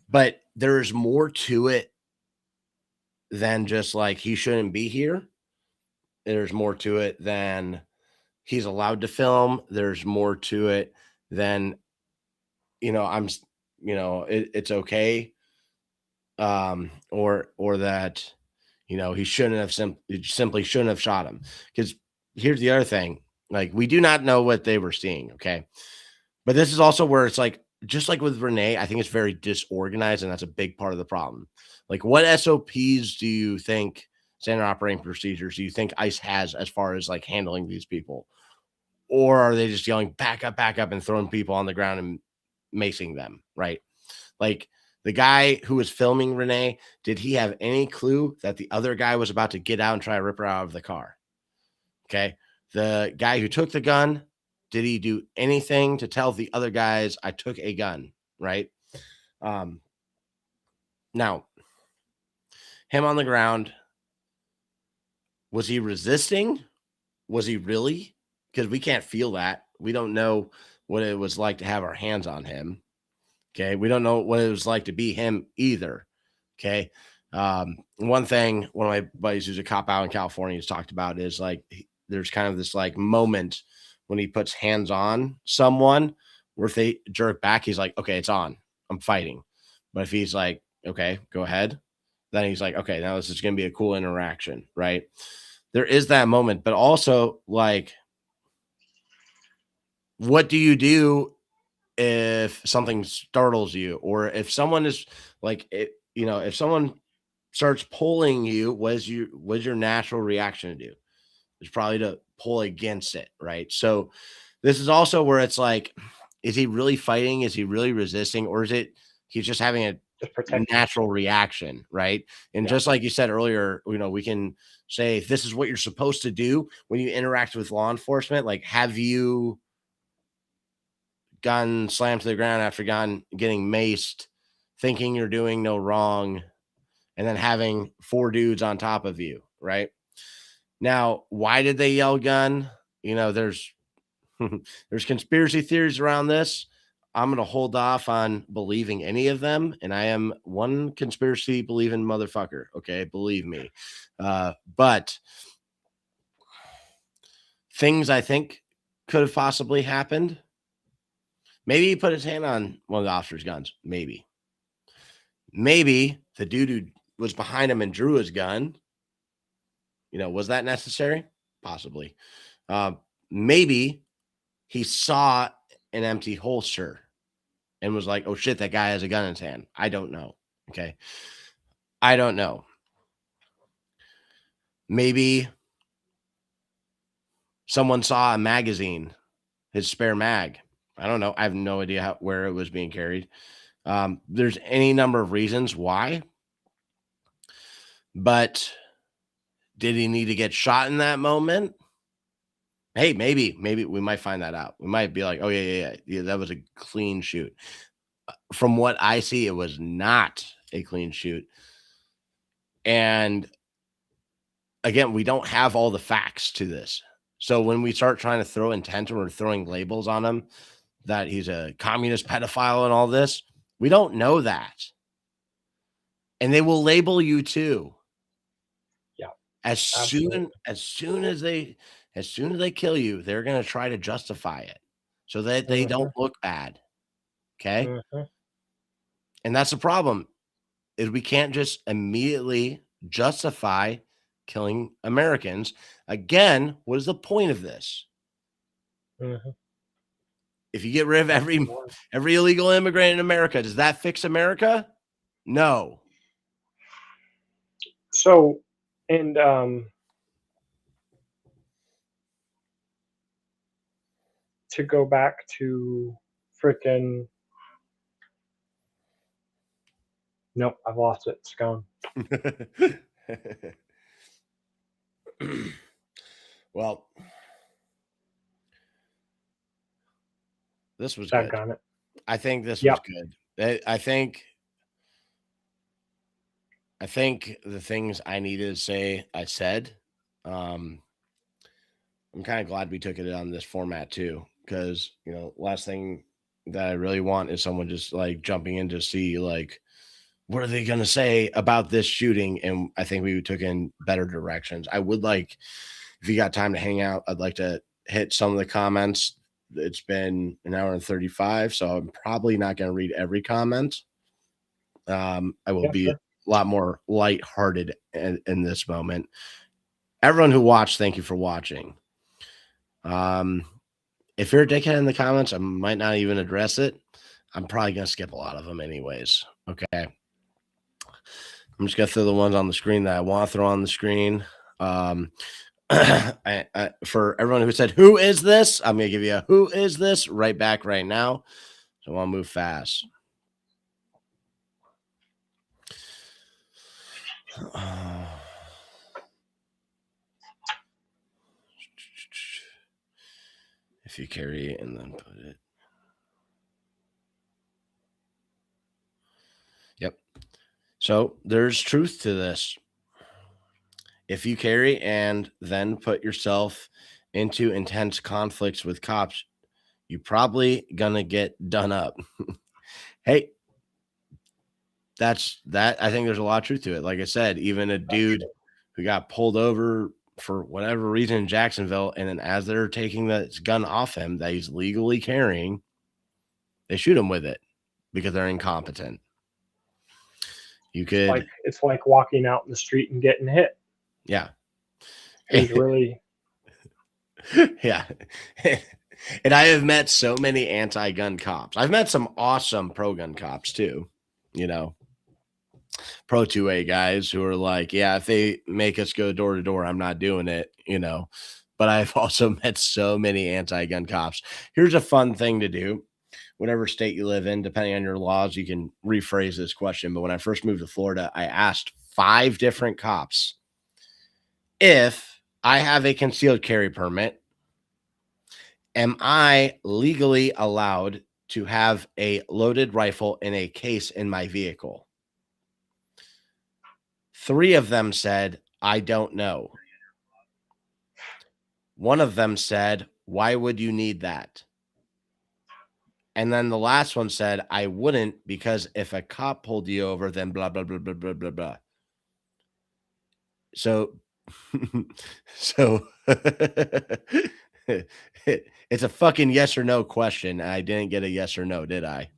[SPEAKER 1] but there's more to it than just like he shouldn't be here. There's more to it than he's allowed to film. There's more to it than, you know, it's okay. Or that, you know, he shouldn't have simply shouldn't have shot him. Because here's the other thing: like, we do not know what they were seeing. Okay, but this is also where it's like, just like with Renee, I think it's very disorganized, and that's a big part of the problem. Like, what SOPs do you think, standard operating procedures, do you think ICE has as far as like handling these people? Or are they just yelling back up, and throwing people on the ground and macing them, right? Like, the guy who was filming Renee, did he have any clue that the other guy was about to get out and try to rip her out of the car? Okay. The guy who took the gun, did he do anything to tell the other guys, I took a gun? Right. Um, Now, him on the ground, was he resisting? Was he really? Because we can't feel that. We don't know what it was like to have our hands on him. Okay. We don't know what it was like to be him either. Okay. One thing one of my buddies who's a cop out in California has talked about is like, there's kind of this like moment when he puts hands on someone where if they jerk back, he's like, okay, it's on. I'm fighting. But if he's like, okay, go ahead, then he's like, okay, now this is going to be a cool interaction. Right. There is that moment, but also like, what do you do if something startles you, or if someone is like, you know, if someone starts pulling you, what's your natural reaction to do? It's probably to pull against it, right? So this is also where it's like, is he really fighting? Is he really resisting? Or is it he's just having a
[SPEAKER 2] Just protecting
[SPEAKER 1] natural
[SPEAKER 2] himself.
[SPEAKER 1] reaction, right? And
[SPEAKER 2] Yeah,
[SPEAKER 1] just like you said earlier, you know, we can say this is what you're supposed to do when you interact with law enforcement. Like, have you gotten slammed to the ground after getting maced, thinking you're doing no wrong, and then having four dudes on top of you, right? Now, why did they yell gun? You know, there's there's conspiracy theories around this. I'm going to hold off on believing any of them, and I am one conspiracy believing motherfucker. Okay, believe me. But things I think could have possibly happened. Maybe he put his hand on one of the officer's guns. Maybe the dude who was behind him and drew his gun, you know, was that necessary? Possibly. Uh, Maybe he saw an empty holster and was like, oh shit, that guy has a gun in his hand. I don't know. Okay. I don't know. Maybe someone saw a magazine, his spare mag. I don't know. I have no idea where it was being carried. There's any number of reasons why, but did he need to get shot in that moment? Hey, maybe we might find that out. We might be like, oh yeah, that was a clean shoot. From what I see, it was not a clean shoot. And again, we don't have all the facts to this. So when we start trying to throw intent, and we're throwing labels on him that he's a communist pedophile and all this, we don't know that. And they will label you too.
[SPEAKER 2] yeah,
[SPEAKER 1] As
[SPEAKER 2] absolutely.
[SPEAKER 1] soon as they kill you, they're going to try to justify it. so that they don't look bad. Okay. And that's the problem, is we can't just immediately justify killing Americans. Again, what is the point of this? If you get rid of every illegal immigrant in America, does that fix America? No.
[SPEAKER 2] So, and to go back to frickin' nope, I've lost it. It's gone.
[SPEAKER 1] Well, this was good.
[SPEAKER 2] It.
[SPEAKER 1] I think this was good. I think the things I needed to say, I said. I'm kind of glad we took it on this format too, because last thing that I really want is someone just like jumping in to see like what are they going to say about this shooting, and I think we took in better directions. I would like, if you got time to hang out, I'd like to hit some of the comments. It's been an hour and 35, so I'm probably not going to read every comment. I will be a lot more lighthearted in this moment. Everyone who watched, thank you for watching. If you're a dickhead in the comments, I might not even address it. I'm probably going to skip a lot of them anyways. Okay. I'm just going to throw the ones on the screen that I want to throw on the screen. For everyone who said, who is this? I'm going to give you a who is this right back right now. So I want to move fast. If you carry and then put it. Yep. So there's truth to this. If you carry and then put yourself into intense conflicts with cops, you're probably gonna get done up. Hey, that's that. I think there's a lot of truth to it. Like I said, even a dude who got pulled over for whatever reason in Jacksonville, and then as they're taking the gun off him that he's legally carrying, they shoot him with it because they're incompetent. You could,
[SPEAKER 2] it's like walking out in the street and getting hit.
[SPEAKER 1] Yeah.
[SPEAKER 2] It's really.
[SPEAKER 1] Yeah. And I have met so many anti-gun cops. I've met some awesome pro-gun cops too, pro 2A guys who are like, yeah, if they make us go door to door, I'm not doing it, But I've also met so many anti-gun cops. Here's a fun thing to do. Whatever state you live in, depending on your laws, you can rephrase this question. But when I first moved to Florida, I asked 5 different cops, if I have a concealed carry permit, am I legally allowed to have a loaded rifle in a case in my vehicle? 3 of them said, I don't know. One of them said, why would you need that? And then the last one said, I wouldn't, because if a cop pulled you over, then blah, blah, blah, blah, blah, blah, blah. So, it's a fucking yes or no question. I didn't get a yes or no, did I?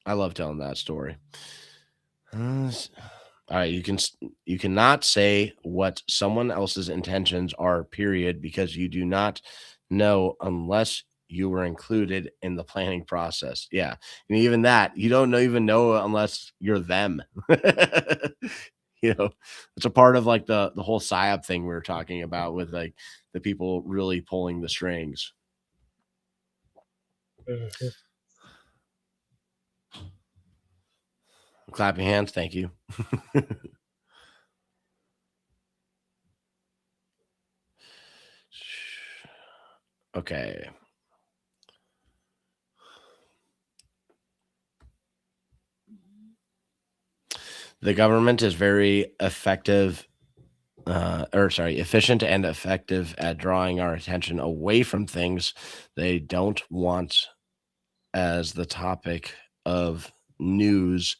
[SPEAKER 1] I love telling that story. All right, you cannot say what someone else's intentions are, period, because you do not know unless you were included in the planning process. Yeah, and even that, you don't even know unless you're them. It's a part of like the whole PSYOP thing we were talking about with like the people really pulling the strings. Clapping hands, thank you. Okay. The government is very efficient and effective at drawing our attention away from things they don't want as the topic of news,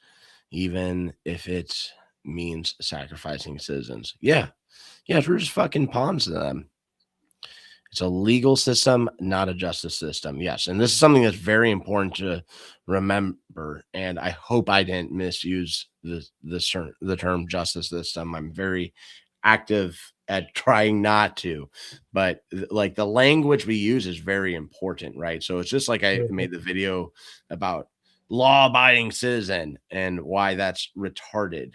[SPEAKER 1] even if it means sacrificing citizens. Yeah. We're just fucking pawns to them. It's a legal system, not a justice system. Yes. And this is something that's very important to remember. And I hope I didn't misuse the term justice system. I'm very active at trying not to, but like the language we use is very important, right? So it's just like I made the video about law-abiding citizen and why that's retarded.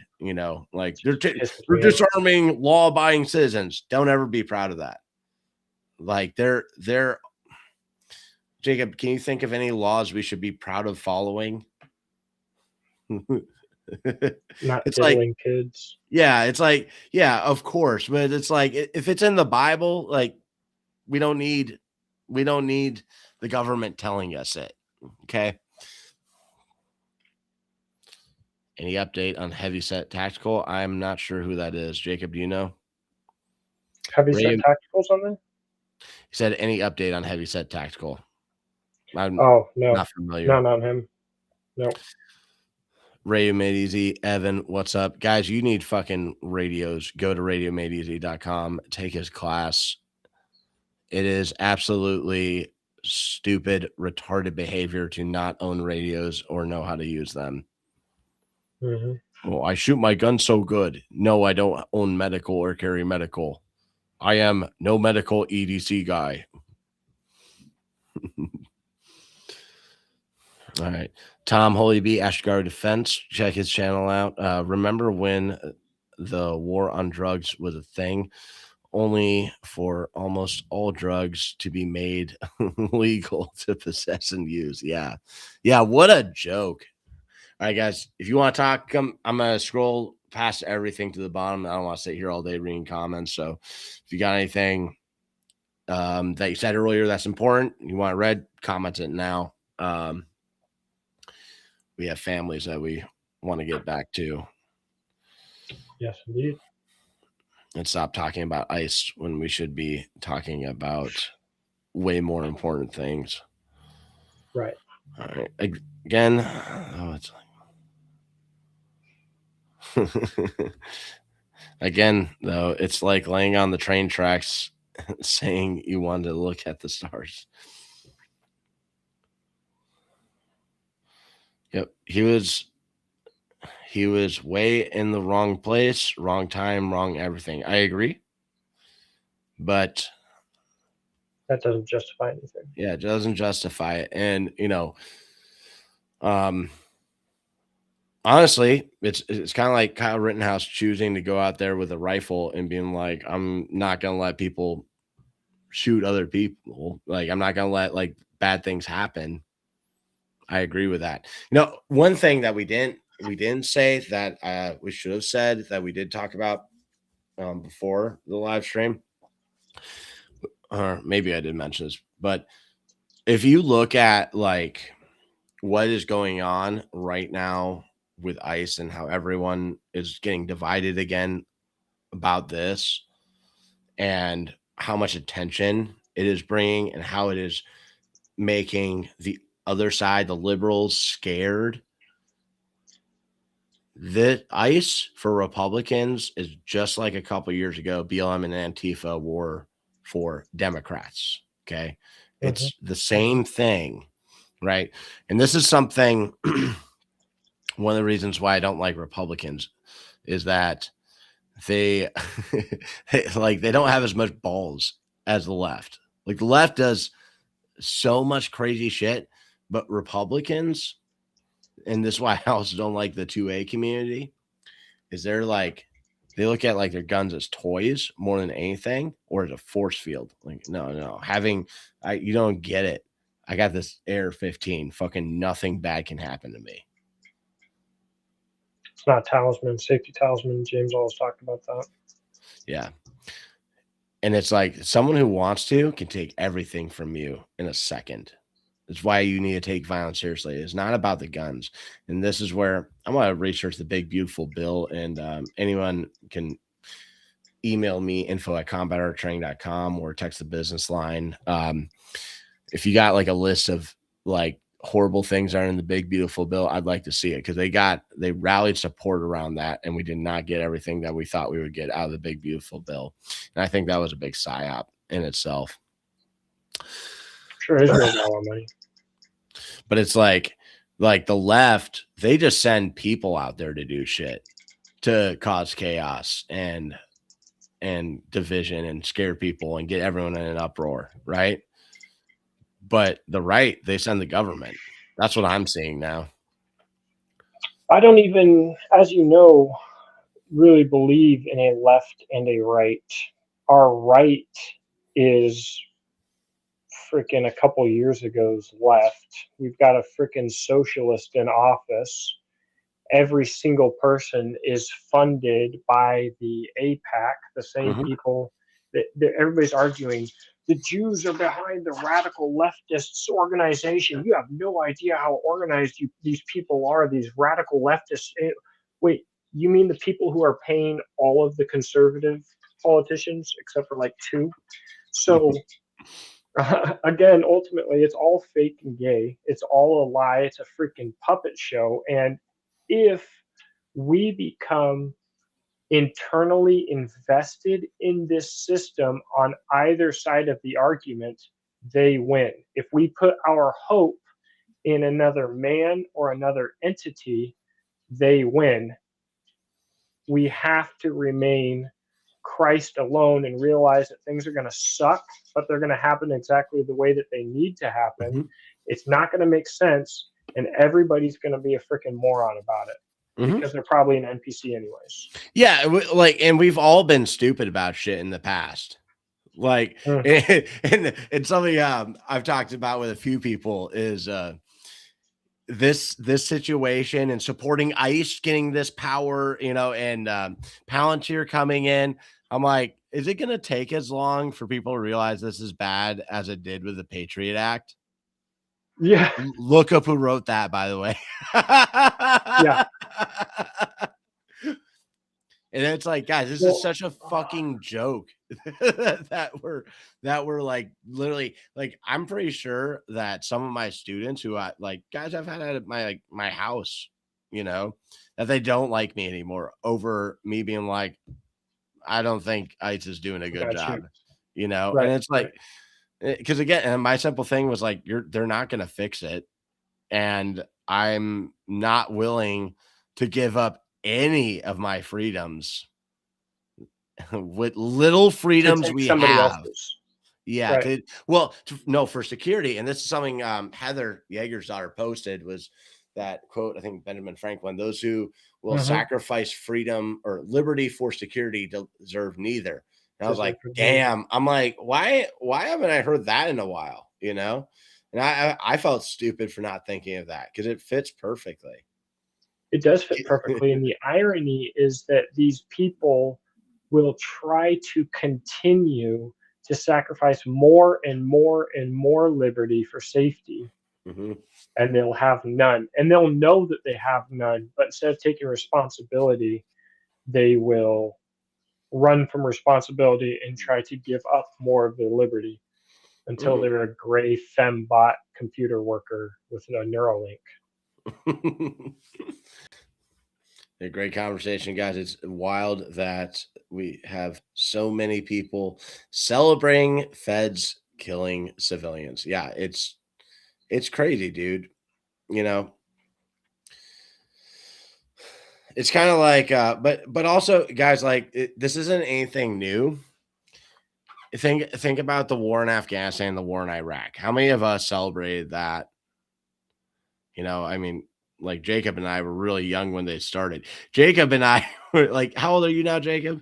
[SPEAKER 1] Like they're disarming law-abiding citizens. Don't ever be proud of that. Like they're Jacob, can you think of any laws we should be proud of following?
[SPEAKER 2] Not
[SPEAKER 1] It's like,
[SPEAKER 2] diddling kids.
[SPEAKER 1] yeah, it's like, yeah, of course, but it's like if it's in the Bible, like we don't need the government telling us it. Okay. Any update on Heavyset Tactical? I'm not sure who that is. Jacob, do you know?
[SPEAKER 2] Heavyset Tacticals on there?
[SPEAKER 1] He said, any update on Heavyset Tactical? I'm
[SPEAKER 2] Oh, no.
[SPEAKER 1] not familiar.
[SPEAKER 2] No, not him. No.
[SPEAKER 1] Radio Made Easy, Evan, what's up? Guys, you need fucking radios. Go to radiomadeeasy.com. Take his class. It is absolutely stupid, retarded behavior to not own radios or know how to use them. Oh, I shoot my gun so good. No, I don't own medical or carry medical. I am no medical EDC guy. All right. Tom Holybee, Ashgar Defense. Check his channel out. Remember when the war on drugs was a thing? Only for almost all drugs to be made legal to possess and use. Yeah. Yeah. What a joke. All right, guys. If you want to talk, I'm going to scroll past everything to the bottom. I don't want to sit here all day reading comments. So if you got anything that you said earlier that's important, you want it read, comment it now. We have families that we want to get back to.
[SPEAKER 2] Yes, indeed.
[SPEAKER 1] And stop talking about ICE when we should be talking about way more important things.
[SPEAKER 2] Right.
[SPEAKER 1] All right. Again, it's like again, though, it's like laying on the train tracks saying you wanted to look at the stars. Yep. He was way in the wrong place, wrong time, wrong everything. I agree. But
[SPEAKER 2] that doesn't justify anything.
[SPEAKER 1] Yeah, it doesn't justify it. And honestly, it's kind of like Kyle Rittenhouse choosing to go out there with a rifle and being like, I'm not gonna let people shoot other people. Like, I'm not gonna let like bad things happen. I agree with that. One thing that we didn't say that we should have said that we did talk about before the live stream, or maybe I did mention this, but if you look at like what is going on right now with ICE and how everyone is getting divided again about this and how much attention it is bringing and how it is making the other side, the liberals, scared. The ICE for Republicans is just like a couple years ago, BLM and Antifa were for Democrats. Okay. It's the same thing, right? And this is something, one of the reasons why I don't like Republicans is that they like they don't have as much balls as the left. Like the left does so much crazy shit, but Republicans, and this is why I also don't like the 2A community, is they're like they look at like their guns as toys more than anything, or as a force field. Like, no, you don't get it. I got this AR-15. Fucking nothing bad can happen to me.
[SPEAKER 2] It's not talisman, safety talisman. James always talked about that.
[SPEAKER 1] Yeah. And it's like someone who wants to can take everything from you in a second. That's why you need to take violence seriously. It's not about the guns. And this is where I'm going to research the big, beautiful bill. And anyone can email me info@combatartraining.com or text the business line. If you got like a list of like horrible things that are in the big, beautiful bill, I'd like to see it because they rallied support around that. And we did not get everything that we thought we would get out of the big, beautiful bill. And I think that was a big psyop in itself.
[SPEAKER 2] Sure, Israel got a lot of money.
[SPEAKER 1] But it's like the left, they just send people out there to do shit, to cause chaos and division and scare people and get everyone in an uproar, right? But the right, they send the government. That's what I'm seeing now.
[SPEAKER 2] I don't even, as you know, really believe in a left and a right. Our right is freaking a couple years ago's left. We've got a freaking socialist in office. Every single person is funded by the APAC, the same
[SPEAKER 1] Mhm.
[SPEAKER 2] people that everybody's arguing. The Jews are behind the radical leftists organization. You have no idea how organized these people are, these radical leftists. Wait, you mean the people who are paying all of the conservative politicians, except for like two? So again, ultimately, it's all fake and gay. It's all a lie. It's a freaking puppet show. And if we become internally invested in this system on either side of the argument, they win. If we put our hope in another man or another entity, they win. We have to remain Christ alone and realize that things are going to suck, but they're going to happen exactly the way that they need to happen.
[SPEAKER 1] Mhm.
[SPEAKER 2] It's not going to make sense, and everybody's going to be a freaking moron about it
[SPEAKER 1] Mhm.
[SPEAKER 2] because they're probably an NPC anyways.
[SPEAKER 1] Yeah, like, and we've all been stupid about shit in the past. Like,
[SPEAKER 2] Mm.
[SPEAKER 1] and something I've talked about with a few people is this situation and supporting ICE getting this power, and Palantir coming in. I'm like, is it going to take as long for people to realize this is bad as it did with the Patriot Act?
[SPEAKER 2] Yeah,
[SPEAKER 1] Look up who wrote that, by the way.
[SPEAKER 2] yeah.
[SPEAKER 1] And it's like, guys, this is
[SPEAKER 2] Well,
[SPEAKER 1] such a fucking joke that we're like literally, like, I'm pretty sure that some of my students who I like, guys I've had at my house, that they don't like me anymore over me being like, I don't think ICE is doing a good
[SPEAKER 2] got you.
[SPEAKER 1] job, and
[SPEAKER 2] Right,
[SPEAKER 1] it's
[SPEAKER 2] right.
[SPEAKER 1] like, because again, and my simple thing was like, they're not gonna fix it. And I'm not willing to give up any of my freedoms with little
[SPEAKER 2] To
[SPEAKER 1] freedoms
[SPEAKER 2] take
[SPEAKER 1] we
[SPEAKER 2] somebody
[SPEAKER 1] have.
[SPEAKER 2] else's.
[SPEAKER 1] Yeah,
[SPEAKER 2] Right.
[SPEAKER 1] no, for security, and this is something Heather Yeager's daughter posted, was that quote, I think Benjamin Franklin, those who will
[SPEAKER 2] Mm-hmm.
[SPEAKER 1] sacrifice freedom or liberty for security deserve neither. And I was like,
[SPEAKER 2] Deserve neither.
[SPEAKER 1] damn, I'm like, why haven't I heard that in a while? And I felt stupid for not thinking of that because it fits perfectly.
[SPEAKER 2] It does fit perfectly. And the irony is that these people will try to continue to sacrifice more and more and more liberty for safety,
[SPEAKER 1] Mhm.
[SPEAKER 2] and they'll have none. And they'll know that they have none, but instead of taking responsibility, they will run from responsibility and try to give up more of their liberty until
[SPEAKER 1] Mhm.
[SPEAKER 2] they're a gray fembot computer worker with a Neuralink.
[SPEAKER 1] A great conversation, guys. It's wild that we have so many people celebrating feds killing civilians. Yeah, it's crazy, dude. You know, it's kind of like, but also, guys, like, this isn't anything new. Think about the war in Afghanistan, the war in Iraq. How many of us celebrated that? I mean, like, Jacob and I were really young when they started. Jacob and I were like, how old are you now, Jacob?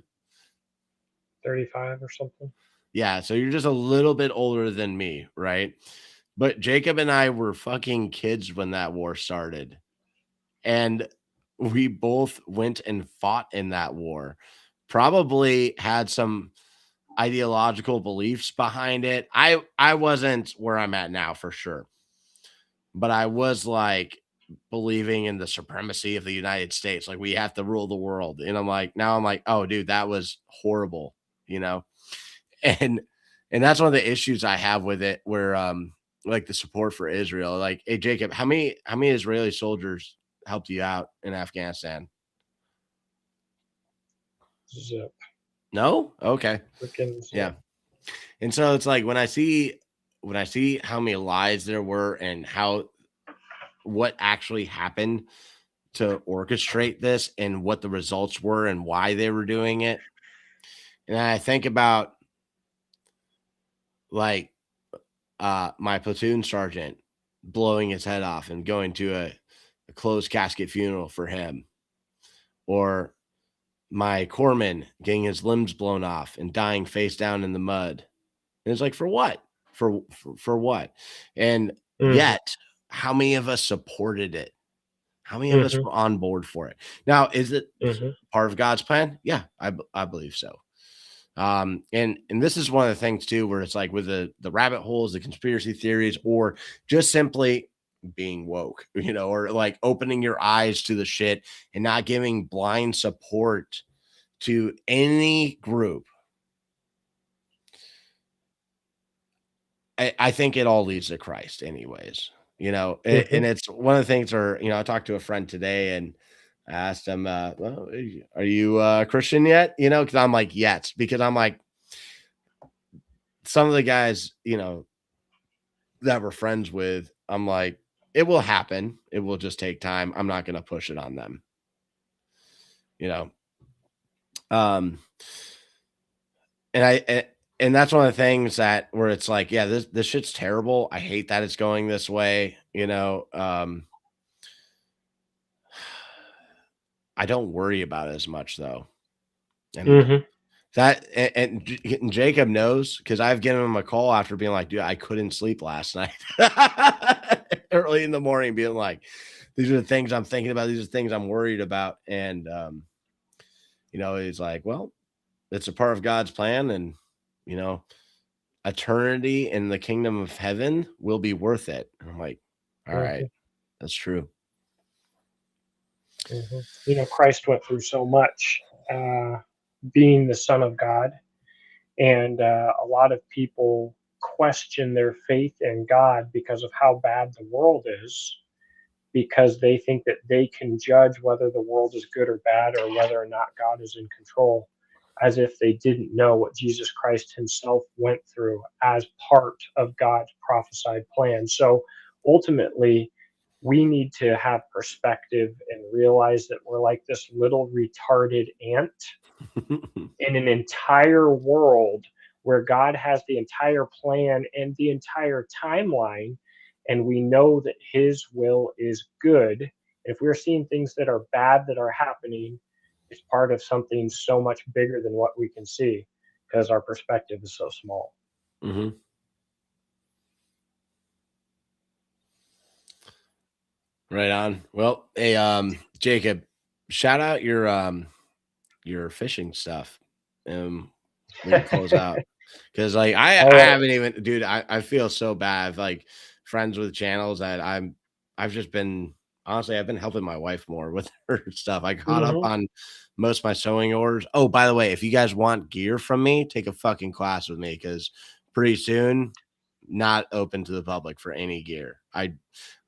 [SPEAKER 2] 35 or something.
[SPEAKER 1] Yeah, so you're just a little bit older than me, right? But Jacob and I were fucking kids when that war started. And we both went and fought in that war. Probably had some ideological beliefs behind it. I wasn't where I'm at now for sure. But I was like believing in the supremacy of the United States. Like, we have to rule the world. And now I'm like, oh dude, that was horrible, you know? and and that's one of the issues I have with it, where like the support for Israel. Like, hey Jacob, how many Israeli soldiers helped you out in Afghanistan?
[SPEAKER 2] Zip.
[SPEAKER 1] No? Okay.
[SPEAKER 2] Freaking
[SPEAKER 1] Yeah.
[SPEAKER 2] zip.
[SPEAKER 1] And so it's like, when I see when I see how many lies there were and what actually happened to orchestrate this and what the results were and why they were doing it. And I think about like my platoon sergeant blowing his head off and going to a closed casket funeral for him, or my corpsman getting his limbs blown off and dying face down in the mud. And it's like, for what? For what? And
[SPEAKER 2] Mhm.
[SPEAKER 1] yet, how many of us supported it? How many of us
[SPEAKER 2] Mhm.
[SPEAKER 1] were on board for it? Now, is it
[SPEAKER 2] Mhm.
[SPEAKER 1] part of God's plan? Yeah, I believe so. And this is one of the things too, where it's like with the rabbit holes, the conspiracy theories, or just simply being woke, or like opening your eyes to the shit and not giving blind support to any group. I think it all leads to Christ, anyways. And
[SPEAKER 2] Mhm.
[SPEAKER 1] it's one of the things. Or I talked to a friend today, and I asked him, "Well, are you Christian yet?" Because I'm like, yes, because I'm like, some of the guys, that we're friends with, I'm like, it will happen. It will just take time. I'm not going to push it on them. You know. Um, and and that's one of the things that where it's like, yeah, this shit's terrible. I hate that it's going this way. I don't worry about it as much though. And
[SPEAKER 2] Mhm.
[SPEAKER 1] and Jacob knows, because I've given him a call after being like, dude, I couldn't sleep last night. Early in the morning, being like, these are the things I'm thinking about, these are the things I'm worried about. And he's like, well, it's a part of God's plan, and you know, eternity in the kingdom of heaven will be worth it. And I'm like, all right,
[SPEAKER 2] Mhm.
[SPEAKER 1] that's true.
[SPEAKER 2] Mhm. Christ went through so much, being the Son of God, and a lot of people question their faith in God because of how bad the world is, because they think that they can judge whether the world is good or bad, or whether or not God is in control, as if they didn't know what Jesus Christ himself went through as part of God's prophesied plan. So ultimately, we need to have perspective and realize that we're like this little retarded ant in an entire world where God has the entire plan and the entire timeline, and we know that His will is good. If we're seeing things that are bad that are happening, it's part of something so much bigger than what we can see, because our perspective is so small.
[SPEAKER 1] Hmm. Right on. Well, hey, Jacob, shout out your fishing stuff. We can close out, because like
[SPEAKER 2] All
[SPEAKER 1] I
[SPEAKER 2] right.
[SPEAKER 1] haven't even, dude. I feel so bad. Like, friends with channels that I've just been, honestly, I've been helping my wife more with her stuff. I caught up
[SPEAKER 2] Hmm.
[SPEAKER 1] on most of my sewing orders. Oh, by the way, if you guys want gear from me, take a fucking class with me, because pretty soon, not open to the public for any gear. I'm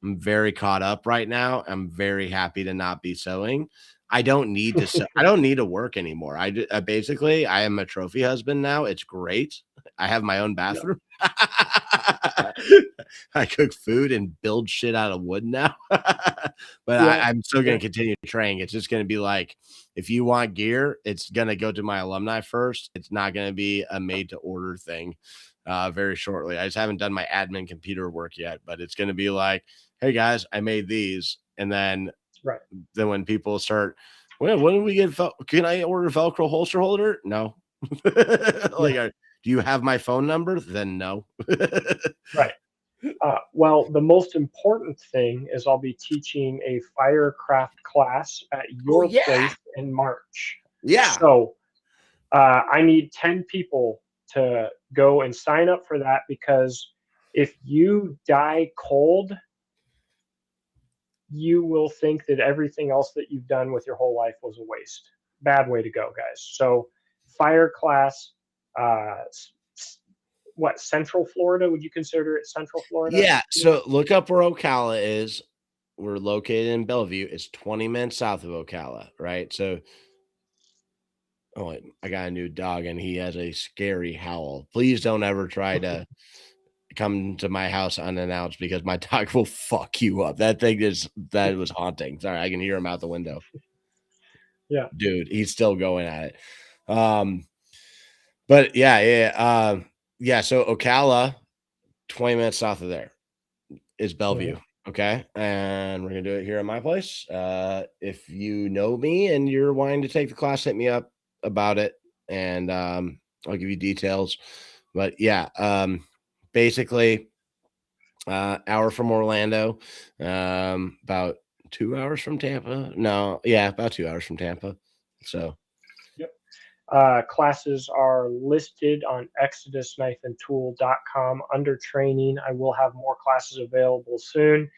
[SPEAKER 1] very caught up right now. I'm very happy to not be sewing. I don't need to sew. I don't need to work anymore. Basically, I am a trophy husband now. It's great. I have my own
[SPEAKER 2] Yeah.
[SPEAKER 1] bathroom. I cook food and build shit out of wood now. But
[SPEAKER 2] Yeah.
[SPEAKER 1] I'm still going
[SPEAKER 2] Yeah.
[SPEAKER 1] to continue training. It's just going to be like, if you want gear, it's going to go to my alumni first. It's not going to be a made to order thing very shortly. I just haven't done my admin computer work yet, but it's going to be like, hey guys, I made these. And
[SPEAKER 2] Right.
[SPEAKER 1] then when people start, well, when do we get, can I order Velcro holster holder? No.
[SPEAKER 2] Yeah.
[SPEAKER 1] Like, do you have my phone number? Then no.
[SPEAKER 2] Right. Well, the most important thing is I'll be teaching a firecraft class at
[SPEAKER 1] Oh
[SPEAKER 2] your
[SPEAKER 1] yeah.
[SPEAKER 2] place in March.
[SPEAKER 1] Yeah.
[SPEAKER 2] So I need 10 people to go and sign up for that, because if you die cold, you will think that everything else that you've done with your whole life was a waste. Bad way to go, guys. So, fire class, uh, what, Central Florida? Would you consider it Central Florida?
[SPEAKER 1] Yeah. So look up where Ocala is. We're located in Bellevue. It's 20 minutes south of Ocala, right? So, oh, wait, I got a new dog and he has a scary howl. Please don't ever try to come to my house unannounced because my dog will fuck you up. That was haunting. Sorry, I can hear him out the window.
[SPEAKER 2] Yeah.
[SPEAKER 1] Dude, he's still going at it. But yeah. So Ocala, 20 minutes south of there is Bellevue. Okay. And we're gonna do it here at my place. If you know me and you're wanting to take the class, hit me up about it, and I'll give you details. But yeah, basically hour from Orlando, about 2 hours from Tampa. No, yeah, about 2 hours from Tampa. So
[SPEAKER 2] Classes are listed on exodusknifeandtool.com under training. I will have more classes available soon.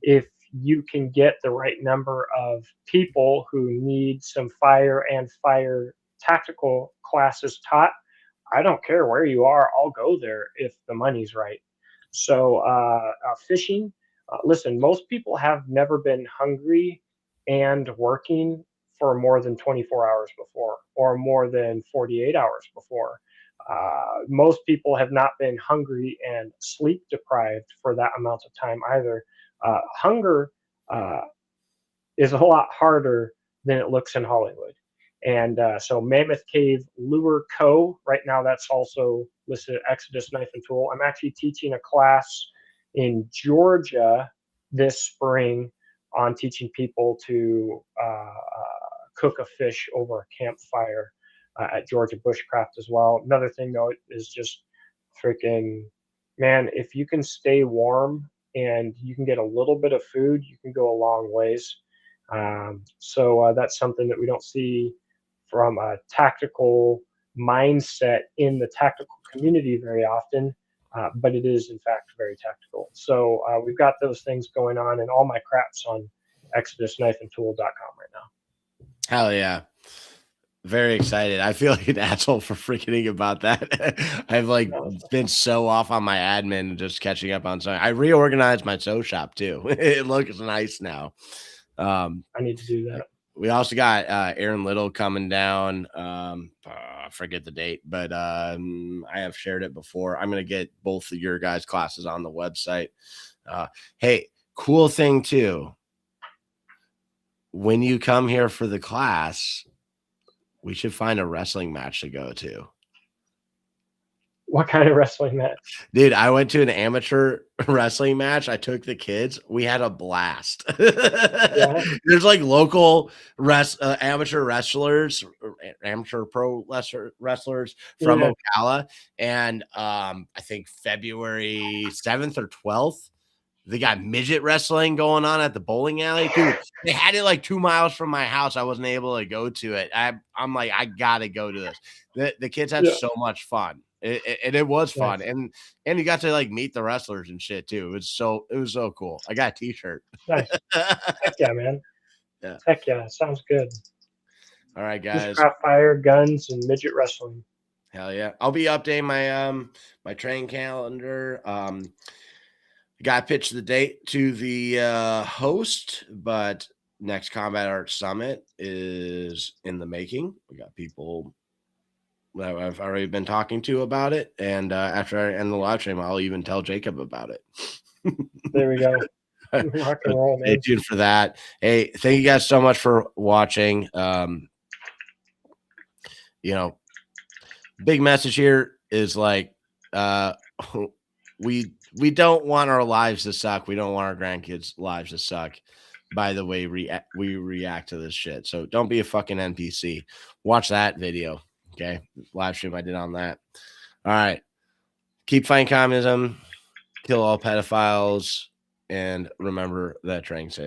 [SPEAKER 2] If you can get the right number of people who need some fire and fire tactical classes taught, I don't care where you are, I'll go there if the money's right. So, fishing, listen, most people have never been hungry and working for more than 24 hours before or more than 48 hours before. Most people have not been hungry and sleep deprived for that amount of time either. Hunger uh, is a lot harder than it looks in Hollywood. And so Mammoth Cave Lure Co. Right now, that's also listed at Exodus Knife and Tool. I'm actually teaching a class in Georgia this spring on teaching people to cook a fish over a campfire at Georgia Bushcraft as well. Another thing though is just freaking, man, if you can stay warm and you can get a little bit of food, you can go a long ways. So that's something that we don't see from a tactical mindset in the tactical community very often, but it is in fact very tactical. So we've got those things going on, and all my crap's on exodusknifeandtool.com right now.
[SPEAKER 1] hell yeah. Very excited. I feel like an asshole for freaking about that. I've like been so off on my admin, just catching up on something. I reorganized my sew shop too. It looks nice now.
[SPEAKER 2] I need to do that.
[SPEAKER 1] We also got Aaron Little coming down. I forget the date, but I have shared it before. I'm gonna get both of your guys' classes on the website. Hey, cool thing too. When you come here for the class, we should find a wrestling match to go to.
[SPEAKER 2] What kind of wrestling match?
[SPEAKER 1] Dude, I went to an amateur wrestling match. I took the kids. We had a blast.
[SPEAKER 2] Yeah.
[SPEAKER 1] There's like local amateur wrestlers, amateur pro wrestlers from Ocala. And I think February 7th or 12th, they got midget wrestling going on at the bowling alley. Dude, they had it like 2 miles from my house. I wasn't able to go to it. I'm like, I gotta go to this. The kids had so much fun. It was fun.
[SPEAKER 2] Nice.
[SPEAKER 1] And you got to like meet the wrestlers and shit too. It was so cool. I got a t-shirt.
[SPEAKER 2] Nice. Heck yeah, man.
[SPEAKER 1] Yeah.
[SPEAKER 2] Heck yeah. Sounds good.
[SPEAKER 1] All right, guys.
[SPEAKER 2] Bushcraft fire, guns, and midget wrestling.
[SPEAKER 1] Hell yeah. I'll be updating my my train calendar. Got to pitch the date to the host, but next Combat Arts Summit is in the making. We got people that I've already been talking to about it, and after I end the live stream, I'll even tell Jacob about it.
[SPEAKER 2] There we go. Rock and roll, man.
[SPEAKER 1] Stay tuned for that. Hey, thank you guys so much for watching. You know, big message here is like we don't want our lives to suck. We don't want our grandkids' lives to suck by the way we react to this shit. So don't be a fucking NPC. Watch that video. Okay. Live stream I did on that. All right. Keep fighting communism. Kill all pedophiles. And remember that train said.